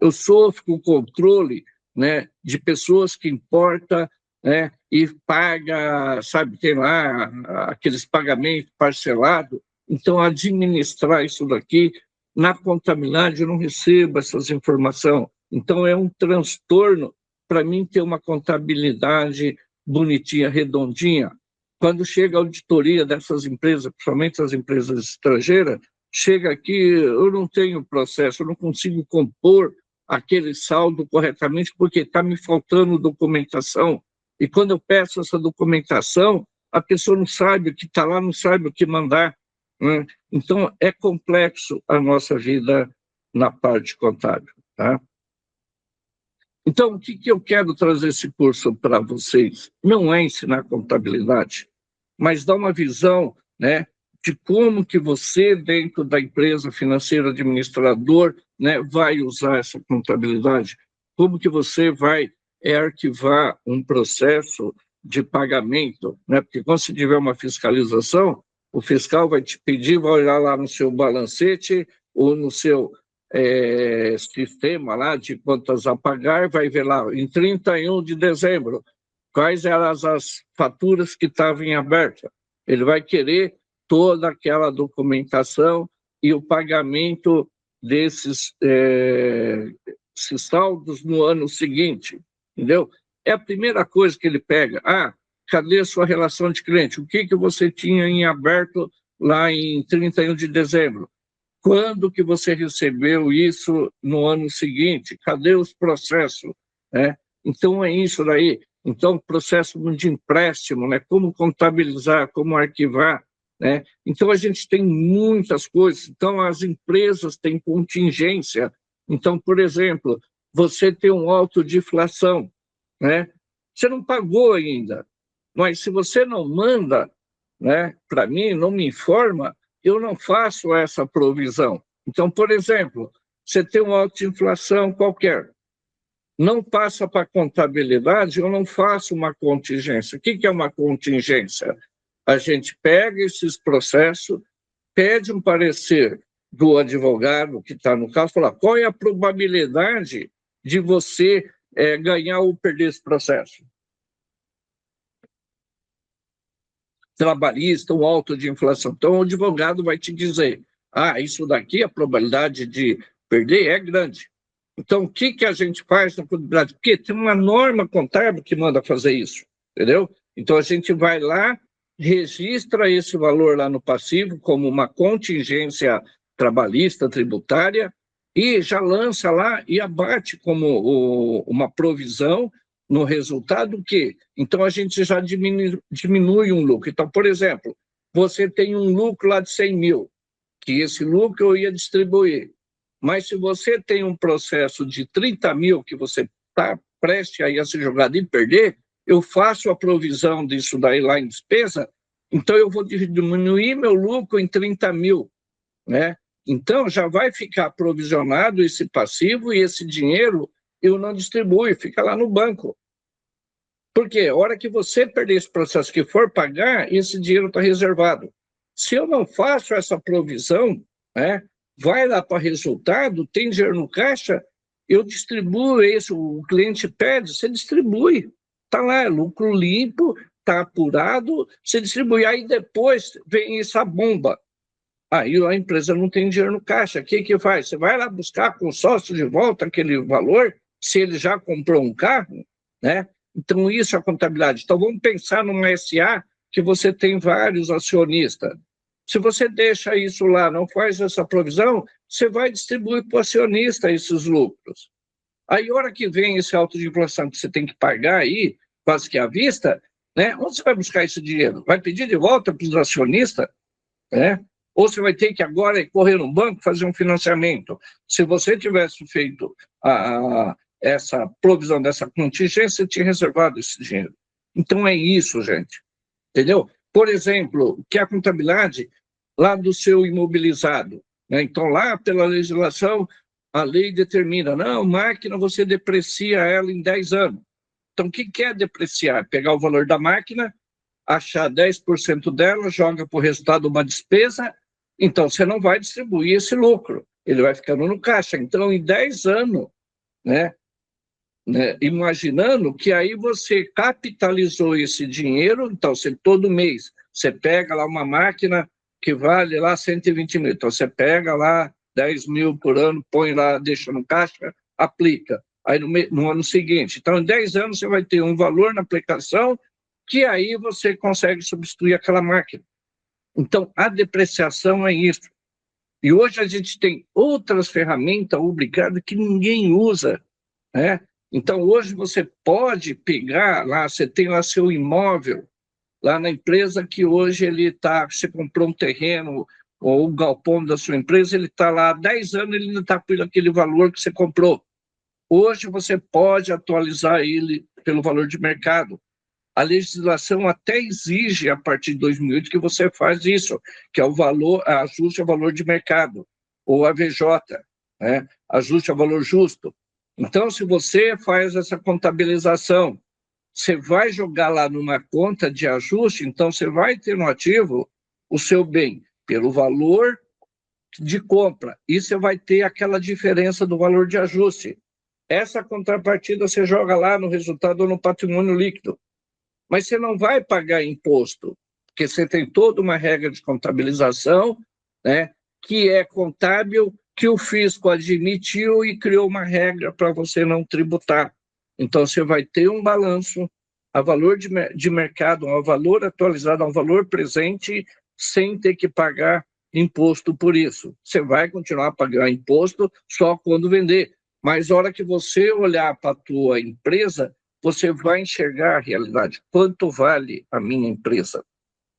Eu sofro com o controle, né, de pessoas que importam, né, e paga, sabe, tem lá aqueles pagamentos parcelados. Então, administrar isso daqui, na contabilidade, eu não recebo essas informações. Então, é um transtorno para mim ter uma contabilidade bonitinha, redondinha. Quando chega a auditoria dessas empresas, principalmente as empresas estrangeiras, chega aqui, eu não tenho processo, eu não consigo compor aquele saldo corretamente porque está me faltando documentação. E quando eu peço essa documentação, a pessoa não sabe o que está lá, não sabe o que mandar, né? Então, é complexo a nossa vida na parte contábil, tá? Então, o que eu quero trazer esse curso para vocês? Não é ensinar contabilidade, mas dar uma visão, né, de como que você, dentro da empresa financeira administrador, né, vai usar essa contabilidade, como que você vai arquivar um processo de pagamento, né? Porque quando você tiver uma fiscalização, o fiscal vai te pedir, vai olhar lá no seu balancete ou no seu sistema lá de contas a pagar, vai ver lá, em 31 de dezembro, quais eram as faturas que estavam em aberta. Ele vai querer toda aquela documentação e o pagamento desses saldos no ano seguinte, entendeu? É a primeira coisa que ele pega. Ah, cadê a sua relação de cliente? O que você tinha em aberto lá em 31 de dezembro? Quando que você recebeu isso no ano seguinte? Cadê os processos? Então, é isso daí. Então, processo de empréstimo, né? Como contabilizar, como arquivar, né? Então, a gente tem muitas coisas. Então, as empresas têm contingência. Então, por exemplo, você tem um alto de inflação, né? Você não pagou ainda, mas se você não manda, né, para mim, não me informa, eu não faço essa provisão. Então, por exemplo, você tem uma alta inflação qualquer, não passa para a contabilidade, eu não faço uma contingência. O que é uma contingência? A gente pega esses processos, pede um parecer do advogado que está no caso, fala qual é a probabilidade de você ganhar ou perder esse processo. Trabalhista, um alto de inflação. Então, o advogado vai te dizer, isso daqui, a probabilidade de perder é grande. Então, o que a gente faz na contabilidade? Porque tem uma norma contábil que manda fazer isso, entendeu? Então, a gente vai lá, registra esse valor lá no passivo como uma contingência trabalhista, tributária, e já lança lá e abate como uma provisão no resultado que, então a gente já diminui um lucro. Então, por exemplo, você tem um lucro lá de 100 mil, que esse lucro eu ia distribuir. Mas se você tem um processo de 30 mil que você está prestes a ser jogado e perder, eu faço a provisão disso daí lá em despesa, então eu vou diminuir meu lucro em 30 mil, né? Então já vai ficar provisionado esse passivo e esse dinheiro eu não distribuo, fica lá no banco. Porque a hora que você perder esse processo que for pagar, esse dinheiro está reservado. Se eu não faço essa provisão, né, vai lá para resultado, tem dinheiro no caixa, eu distribuo isso, o cliente pede, você distribui. Está lá, é lucro limpo, está apurado, você distribui. Aí depois vem essa bomba. Aí a empresa não tem dinheiro no caixa. O que faz? Você vai lá buscar com o sócio de volta aquele valor, se ele já comprou um carro, né? Então, isso é a contabilidade. Então, vamos pensar numa SA que você tem vários acionistas. Se você deixa isso lá, não faz essa provisão, você vai distribuir para o acionista esses lucros. Aí, a hora que vem esse auto de inflação que você tem que pagar aí, quase que à vista, né? Onde você vai buscar esse dinheiro? Vai pedir de volta para os acionistas, né? Ou você vai ter que agora correr no banco fazer um financiamento. Se você tivesse feito essa provisão dessa contingência, você tinha reservado esse dinheiro. Então é isso, gente. Entendeu? Por exemplo, que a contabilidade lá do seu imobilizado, né? Então lá pela legislação, a lei determina, não, máquina você deprecia ela em 10 anos. Então o que é depreciar? Pegar o valor da máquina, achar 10% dela, joga para o resultado uma despesa, então você não vai distribuir esse lucro, ele vai ficando no caixa. Então, em 10 anos, né, imaginando que aí você capitalizou esse dinheiro, então você, todo mês você pega lá uma máquina que vale lá 120 mil, então você pega lá 10 mil por ano, põe lá, deixa no caixa, aplica. Aí no ano seguinte, então em 10 anos você vai ter um valor na aplicação que aí você consegue substituir aquela máquina. Então, a depreciação é isso. E hoje a gente tem outras ferramentas obrigadas que ninguém usa, né? Então, hoje você pode pegar lá, você tem lá seu imóvel, lá na empresa que hoje você comprou um terreno ou um galpão da sua empresa, ele está lá há 10 anos, ele ainda está por aquele valor que você comprou. Hoje você pode atualizar ele pelo valor de mercado. A legislação até exige, a partir de 2008, que você faz isso, que é o valor, ajuste ao valor de mercado, ou AVJ, né? Ajuste ao valor justo. Então, se você faz essa contabilização, você vai jogar lá numa conta de ajuste, então você vai ter no ativo o seu bem pelo valor de compra, e você vai ter aquela diferença do valor de ajuste. Essa contrapartida você joga lá no resultado ou no patrimônio líquido. Mas você não vai pagar imposto, porque você tem toda uma regra de contabilização, né, que é contábil, que o fisco admitiu e criou uma regra para você não tributar. Então, você vai ter um balanço a valor de mercado, a valor atualizado, a um valor presente, sem ter que pagar imposto por isso. Você vai continuar a pagar imposto só quando vender. Mas, na hora que você olhar para a tua empresa, você vai enxergar a realidade. Quanto vale a minha empresa?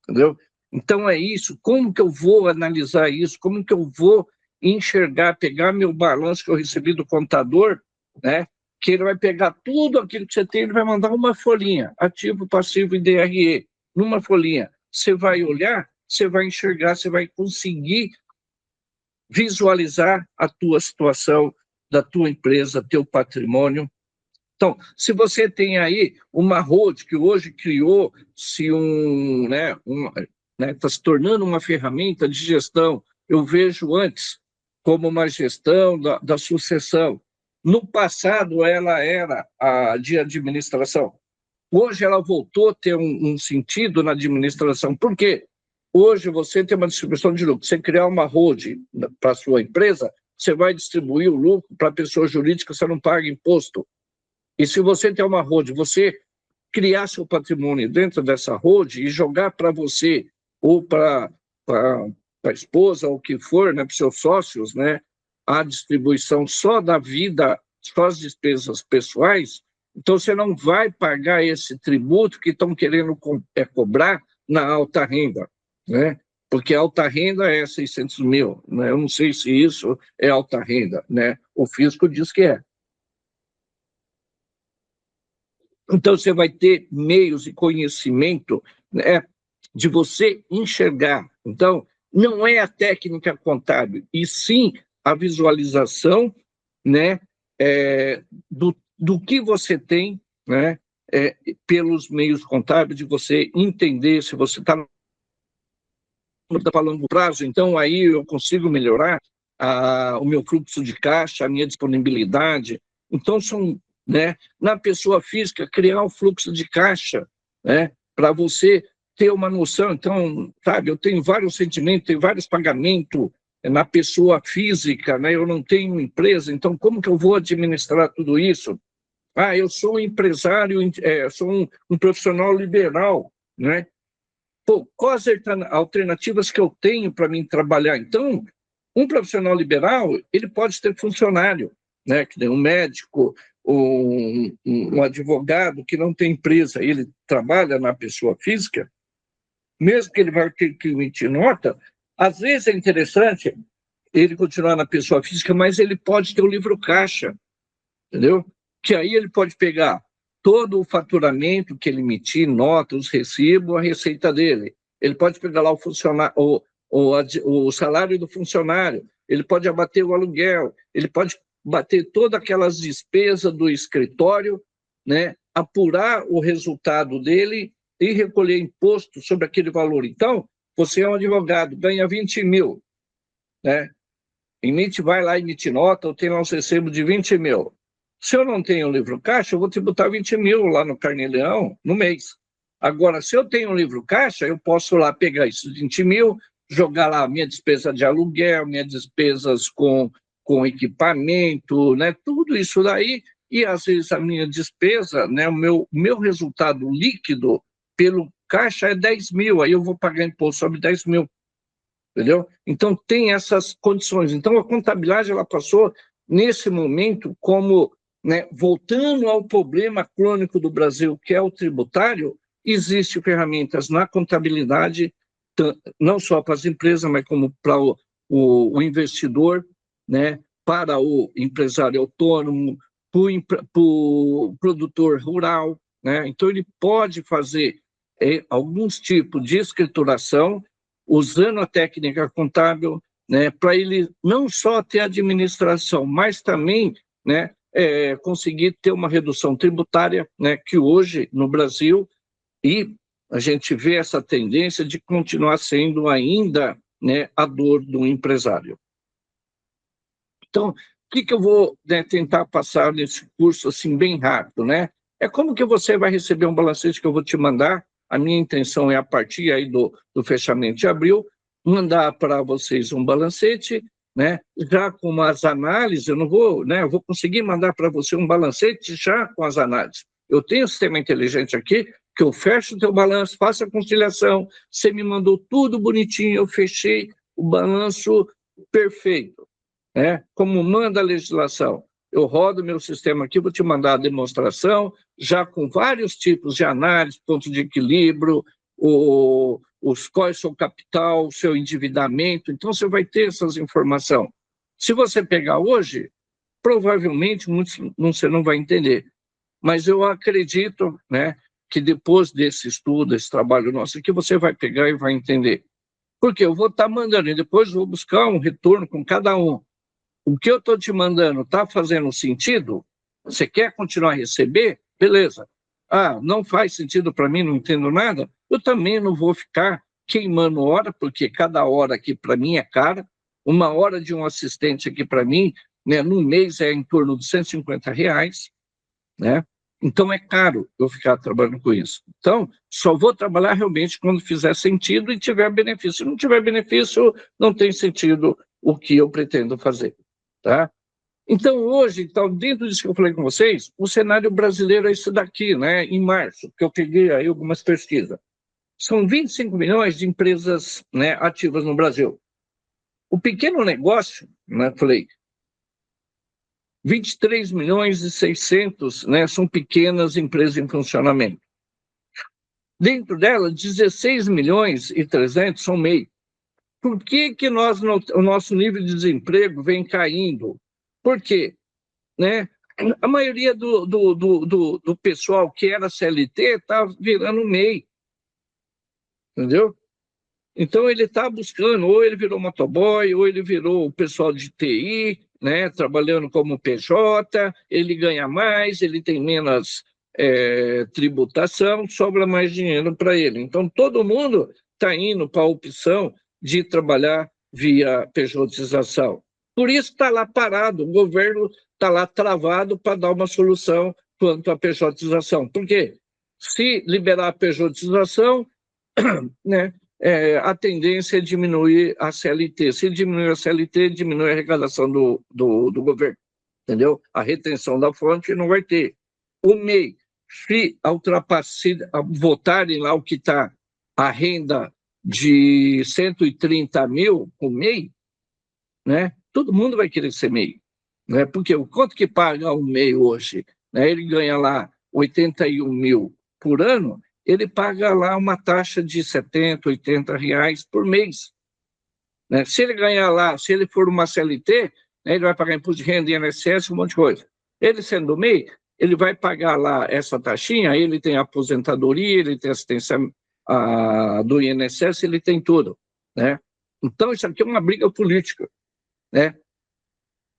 Entendeu? Então, é isso. Como que eu vou analisar isso? Como que eu vou enxergar, pegar meu balanço que eu recebi do contador, né? Que ele vai pegar tudo aquilo que você tem, ele vai mandar uma folhinha, ativo, passivo e DRE, numa folhinha. Você vai olhar, você vai enxergar, você vai conseguir visualizar a tua situação, da tua empresa, teu patrimônio. Então, se você tem aí uma holding que hoje criou-se está se tornando uma ferramenta de gestão, eu vejo antes como uma gestão da sucessão. No passado, ela era a de administração. Hoje, ela voltou a ter um sentido na administração. Por quê? Hoje, você tem uma distribuição de lucro. Você criar uma holding para a sua empresa, você vai distribuir o lucro para a pessoa jurídica, você não paga imposto. E se você tem uma holding, você criar seu patrimônio dentro dessa holding e jogar para você ou para a esposa, ou o que for, né, para os seus sócios, né, a distribuição só da vida, só as despesas pessoais, então você não vai pagar esse tributo que estão querendo cobrar na alta renda, né? Porque a alta renda é 600 mil, né? Eu não sei se isso é alta renda, né? O fisco diz que é. Então, você vai ter meios e conhecimento, né, de você enxergar. Então, não é a técnica contábil, e sim a visualização, né, do que você tem, né, pelos meios contábeis, de você entender se você está falando do prazo, então aí eu consigo melhorar o meu fluxo de caixa, a minha disponibilidade. Então, são, né, na pessoa física, criar um fluxo de caixa, né, para você ter uma noção. Então, sabe, eu tenho vários sentimentos, tenho vários pagamentos na pessoa física, né, eu não tenho empresa, então como que eu vou administrar tudo isso? Eu sou um empresário, sou um profissional liberal, né? Pô, quais alternativas que eu tenho para mim trabalhar? Então, um profissional liberal, ele pode ter funcionário, né? Que nem um médico, um advogado que não tem empresa, ele trabalha na pessoa física, mesmo que ele vai ter que emitir nota, às vezes é interessante ele continuar na pessoa física, mas ele pode ter o livro caixa, entendeu? Que aí ele pode pegar todo o faturamento que ele emitir, nota, os recibos, a receita dele. Ele pode pegar lá o salário do funcionário, ele pode abater o aluguel, ele pode bater todas aquelas despesas do escritório, né, apurar o resultado dele e recolher imposto sobre aquele valor. Então, você é um advogado, ganha 20 mil, né? Vai lá, emite nota, eu tenho lá um recebo de 20 mil. Se eu não tenho um livro caixa, eu vou tributar 20 mil lá no Carnê-Leão no mês. Agora, se eu tenho um livro caixa, eu posso lá pegar esses 20 mil, jogar lá minha despesa de aluguel, minhas despesas com equipamento, né? Tudo isso daí, e às vezes a minha despesa, né? O meu resultado líquido pelo caixa é 10 mil, aí eu vou pagar imposto sobre 10 mil. Entendeu? Então, tem essas condições. Então, a contabilidade ela passou, nesse momento, como, né, voltando ao problema crônico do Brasil, que é o tributário, existem ferramentas na contabilidade, não só para as empresas, mas como para o investidor, né, para o empresário autônomo, para o produtor rural, né? Então, ele pode fazer alguns tipos de escrituração usando a técnica contábil, né, para ele não só ter administração, mas também, né, conseguir ter uma redução tributária, né, que hoje, no Brasil, e a gente vê essa tendência de continuar sendo ainda, né, a dor do empresário. Então, o que eu vou, né, tentar passar nesse curso assim bem rápido, né? É como que você vai receber um balancete que eu vou te mandar. A minha intenção é, a partir aí do fechamento de abril, mandar para vocês um balancete, né? Já com as análises, eu não vou, né? Eu vou conseguir mandar para você um balancete já com as análises. Eu tenho um sistema inteligente aqui, que eu fecho o teu balanço, faço a conciliação, você me mandou tudo bonitinho, eu fechei o balanço perfeito, né? Como manda a legislação. Eu rodo meu sistema aqui, vou te mandar a demonstração, já com vários tipos de análise, ponto de equilíbrio, qual é o seu capital, o seu endividamento. Então, você vai ter essas informações. Se você pegar hoje, provavelmente você não vai entender. Mas eu acredito, né, que depois desse estudo, esse trabalho nosso aqui, você vai pegar e vai entender. Porque eu vou estar mandando, e depois vou buscar um retorno com cada um. O que eu estou te mandando está fazendo sentido? Você quer continuar a receber? Beleza. Ah, não faz sentido para mim, não entendo nada? Eu também não vou ficar queimando hora, porque cada hora aqui para mim é cara. Uma hora de um assistente aqui para mim, né, no mês é em torno de R$ 150, né? Então é caro eu ficar trabalhando com isso. Então, só vou trabalhar realmente quando fizer sentido e tiver benefício. Se não tiver benefício, não tem sentido o que eu pretendo fazer. Tá? Então, hoje, então, dentro disso que eu falei com vocês, o cenário brasileiro é isso daqui, né? Em março, que eu peguei aí algumas pesquisas. São 25 milhões de empresas, né, ativas no Brasil. O pequeno negócio, né, falei, 23 milhões e 600, né, são pequenas empresas em funcionamento. Dentro delas, 16 milhões e 300 são MEI. Por que o nosso nível de desemprego vem caindo? Por quê? Né? A maioria do pessoal que era CLT está virando MEI, entendeu? Então, ele está buscando, ou ele virou motoboy, ou ele virou o pessoal de TI, né, trabalhando como PJ, ele ganha mais, ele tem menos tributação, sobra mais dinheiro para ele. Então, todo mundo está indo para a opção de trabalhar via pejotização. Por isso está lá parado, o governo está lá travado para dar uma solução quanto à pejotização. Por quê? Se liberar a pejotização, né, a tendência é diminuir a CLT. Se diminuir a CLT, diminui a arrecadação do governo, entendeu? A retenção da fonte não vai ter. O MEI, se votarem lá o que está a renda de 130 mil com MEI, né, todo mundo vai querer ser MEI. Né? Porque o quanto que paga um MEI hoje? Né? Ele ganha lá 81 mil por ano, ele paga lá uma taxa de 70, 80 reais por mês. Né? Se ele ganhar lá, se ele for uma CLT, né, ele vai pagar imposto de renda, INSS, um monte de coisa. Ele sendo MEI, ele vai pagar lá essa taxinha, ele tem aposentadoria, ele tem assistência do INSS, ele tem tudo. Né? Então, isso aqui é uma briga política. Né?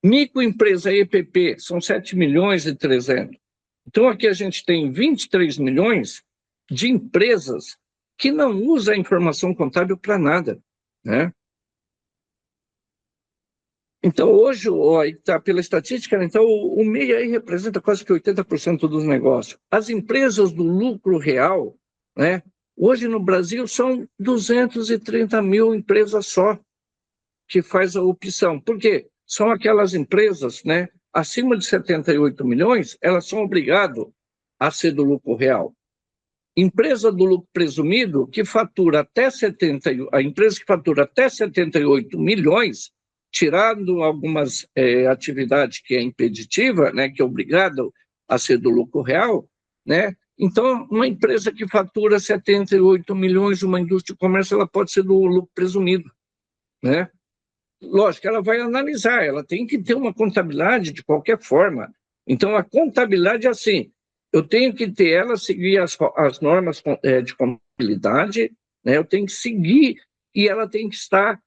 Microempresa EPP, são 7 milhões e 300. Então, aqui a gente tem 23 milhões de empresas que não usam a informação contábil para nada, né? Então, hoje, tá, pela estatística, então, o MEI aí representa quase que 80% dos negócios. As empresas do lucro real, né, hoje no Brasil são 230 mil empresas só que faz a opção. Por quê? São aquelas empresas, né, acima de 78 milhões, elas são obrigadas a ser do lucro real. Empresa do lucro presumido, que fatura até a empresa que fatura até 78 milhões, tirando algumas atividades que é impeditiva, né, que é obrigado a ser do lucro real, né? Então, uma empresa que fatura 78 milhões, uma indústria de comércio, ela pode ser do lucro presumido, né? Lógico, ela vai analisar, ela tem que ter uma contabilidade de qualquer forma. Então, a contabilidade é assim, eu tenho que ter ela, seguir as normas de contabilidade, né? Eu tenho que seguir e ela tem que estar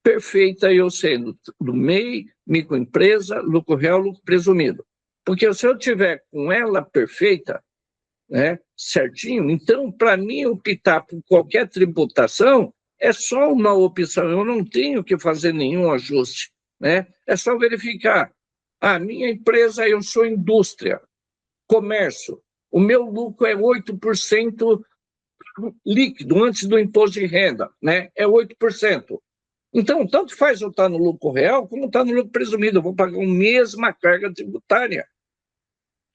perfeita, eu sendo do MEI, microempresa, lucro real, lucro presumido. Porque se eu tiver com ela perfeita, né, certinho, então, para mim, optar por qualquer tributação é só uma opção, eu não tenho que fazer nenhum ajuste, né? É só verificar. A minha empresa, eu sou indústria, comércio, o meu lucro é 8% líquido antes do imposto de renda, né? É 8%. Então, tanto faz eu estar no lucro real como estar no lucro presumido, eu vou pagar a mesma carga tributária,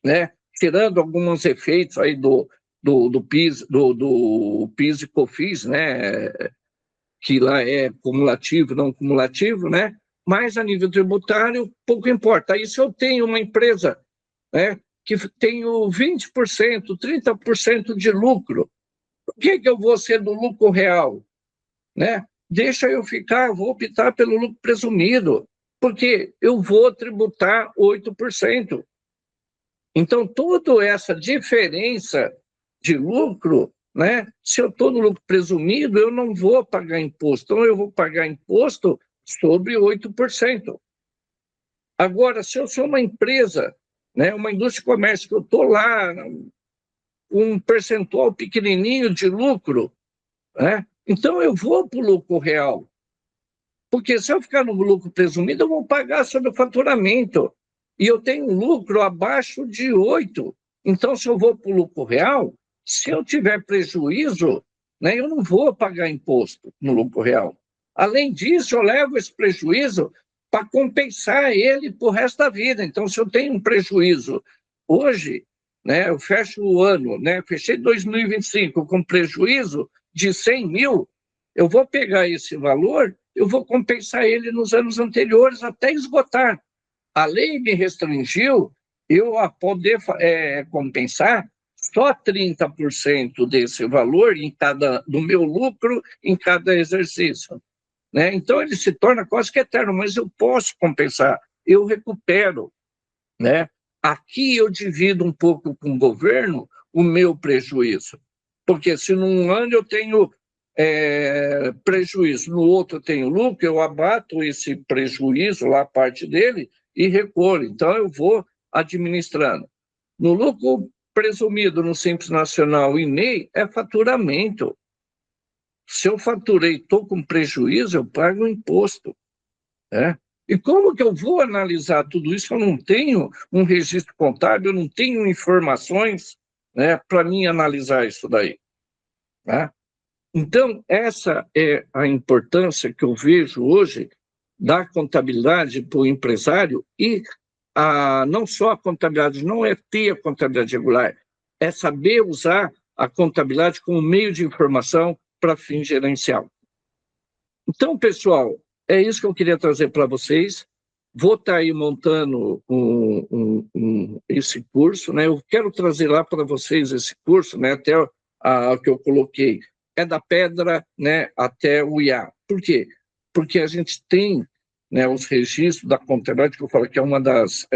né? Tirando alguns efeitos aí do PIS, do PIS e COFINS, né? Que lá é cumulativo, não cumulativo, né? Mas a nível tributário, pouco importa. Aí se eu tenho uma empresa, né, que tenho 20%, 30% de lucro, por que eu vou ser do lucro real, né? Deixa eu ficar, vou optar pelo lucro presumido, porque eu vou tributar 8%. Então, toda essa diferença de lucro, né? Se eu estou no lucro presumido, eu não vou pagar imposto. Então, eu vou pagar imposto sobre 8%. Agora, se eu sou uma empresa, né, uma indústria de comércio, que eu estou lá, um percentual pequenininho de lucro, né? Então, eu vou para o lucro real. Porque se eu ficar no lucro presumido, eu vou pagar sobre o faturamento. E eu tenho um lucro abaixo de 8. Então, se eu vou para o lucro real, se eu tiver prejuízo, né, eu não vou pagar imposto no lucro real. Além disso, eu levo esse prejuízo para compensar ele para o resto da vida. Então, se eu tenho um prejuízo hoje, né, eu fecho o ano, né, fechei 2025 com prejuízo de 100 mil, eu vou pegar esse valor, eu vou compensar ele nos anos anteriores até esgotar. A lei me restringiu eu a poder compensar só 30% desse valor do meu lucro em cada exercício, né? Então, ele se torna quase que eterno, mas eu posso compensar, eu recupero, né? Aqui eu divido um pouco com o governo o meu prejuízo, porque se num ano eu tenho prejuízo, no outro eu tenho lucro, eu abato esse prejuízo, lá parte dele, e recolho. Então, eu vou administrando. No lucro presumido no Simples Nacional e MEI, é faturamento. Se eu faturei, estou com prejuízo, eu pago o imposto, né? E como que eu vou analisar tudo isso? Eu não tenho um registro contábil, eu não tenho informações, né, para mim analisar isso daí, né? Então, essa é a importância que eu vejo hoje da contabilidade para o empresário e não só a contabilidade, não é ter a contabilidade regular, é saber usar a contabilidade como meio de informação para fim gerencial. Então, pessoal, é isso que eu queria trazer para vocês. Vou estar aí montando esse curso, né? Eu quero trazer lá para vocês esse curso, né? Até o que eu coloquei, é da pedra, né, até o IA. Por quê? Porque a gente tem, né, os registros da contabilidade, que eu falo que é uma das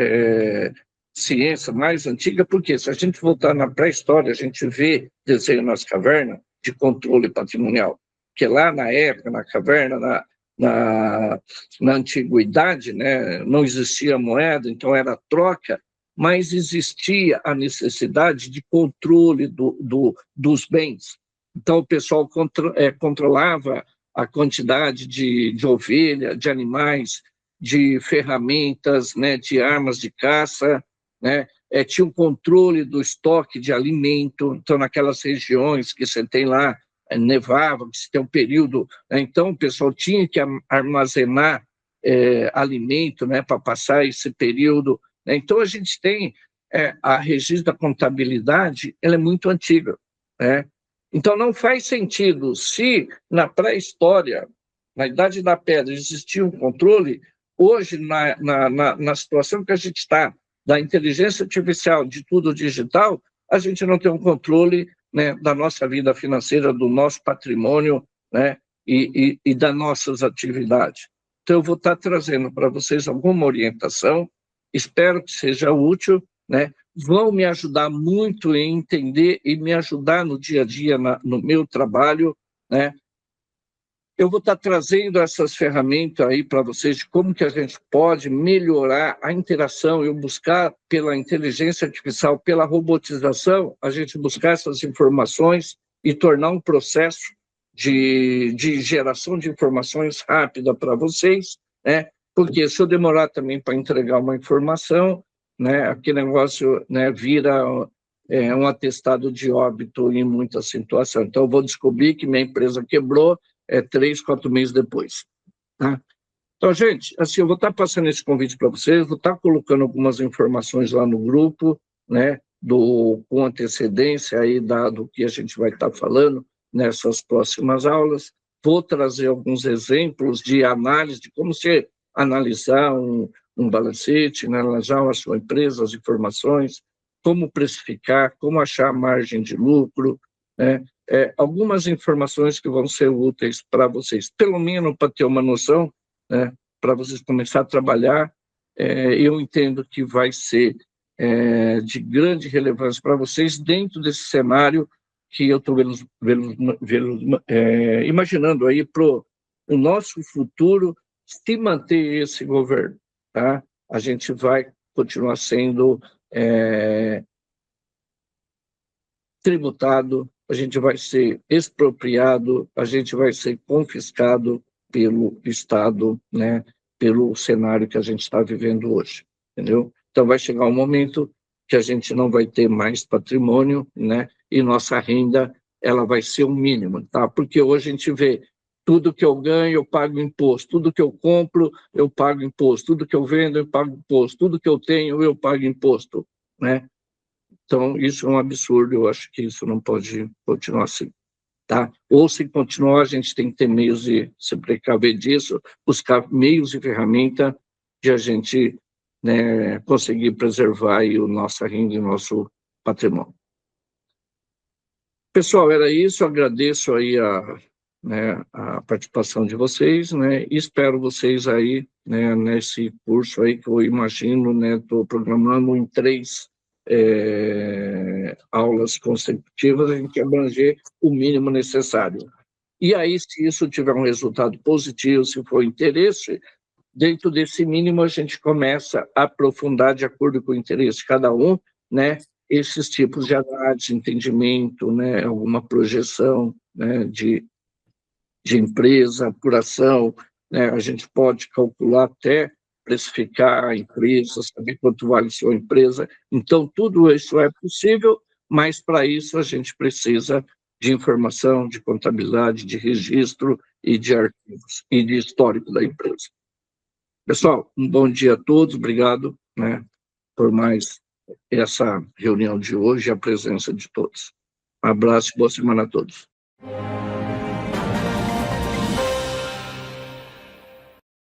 ciências mais antigas, porque se a gente voltar na pré-história, a gente vê desenho nas cavernas de controle patrimonial, que lá na época, na caverna, na antiguidade, né, não existia moeda, então era troca, mas existia a necessidade de controle dos bens. Então, o pessoal controlava a quantidade de ovelha, de animais, de ferramentas, né, de armas de caça, né, tinha um controle do estoque de alimento. Então, naquelas regiões que você tem lá, nevava, que se tem um período, né, então o pessoal tinha que armazenar alimento, né, para passar esse período, né. Então, a gente tem a registro da contabilidade, ela é muito antiga, né? Então, não faz sentido, se na pré-história, na Idade da Pedra, existia um controle, hoje, na situação que a gente está, da inteligência artificial, de tudo digital, a gente não tem um controle, né, da nossa vida financeira, do nosso patrimônio, né, e das nossas atividades. Então, eu vou estar trazendo para vocês alguma orientação, espero que seja útil, né, vão me ajudar muito em entender e me ajudar no dia a dia, no meu trabalho, né? Eu vou estar trazendo essas ferramentas aí para vocês de como que a gente pode melhorar a interação, eu buscar pela inteligência artificial, pela robotização, a gente buscar essas informações e tornar um processo de geração de informações rápida para vocês, né? Porque se eu demorar também para entregar uma informação, né, aquele negócio, né, vira um atestado de óbito em muitas situações. Então, eu vou descobrir que minha empresa quebrou 3, 4 meses depois. Tá? Então, gente, assim, eu vou estar passando esse convite para vocês, vou estar colocando algumas informações lá no grupo, né, com antecedência aí do que a gente vai estar falando nessas próximas aulas. Vou trazer alguns exemplos de análise, de como você analisar um balancete, né, analisar a sua empresa, as informações, como precificar, como achar a margem de lucro, né, algumas informações que vão ser úteis para vocês, pelo menos para ter uma noção, né, para vocês começarem a trabalhar. Eu entendo que vai ser de grande relevância para vocês dentro desse cenário que eu estou imaginando aí para o nosso futuro, se manter esse governo. Tá? A gente vai continuar sendo tributado, a gente vai ser expropriado, a gente vai ser confiscado pelo Estado, né, pelo cenário que a gente está vivendo hoje, entendeu? Então, vai chegar um momento que a gente não vai ter mais patrimônio, né, e nossa renda ela vai ser o mínimo, tá? Porque hoje a gente vê tudo que eu ganho, eu pago imposto, tudo que eu compro, eu pago imposto, tudo que eu vendo, eu pago imposto, tudo que eu tenho, eu pago imposto, né? Então, isso é um absurdo, eu acho que isso não pode continuar assim, tá? Ou se continuar, a gente tem que ter meios de se precaver disso, buscar meios e ferramentas de a gente, né, conseguir preservar aí a nossa renda e o nosso patrimônio. Pessoal, era isso, eu agradeço aí a participação de vocês, né, e espero vocês aí, né, nesse curso aí que eu imagino, né, estou programando em 3 aulas consecutivas, a gente abranger o mínimo necessário. E aí, se isso tiver um resultado positivo, se for interesse, dentro desse mínimo a gente começa a aprofundar de acordo com o interesse de cada um, né, esses tipos de análise, entendimento, né, alguma projeção, né, de empresa, apuração, né, a gente pode calcular até precificar a empresa, saber quanto vale sua empresa. Então, tudo isso é possível, mas para isso a gente precisa de informação, de contabilidade, de registro e de arquivos e de histórico da empresa. Pessoal, um bom dia a todos, obrigado, né, por mais essa reunião de hoje e a presença de todos. Um abraço e boa semana a todos.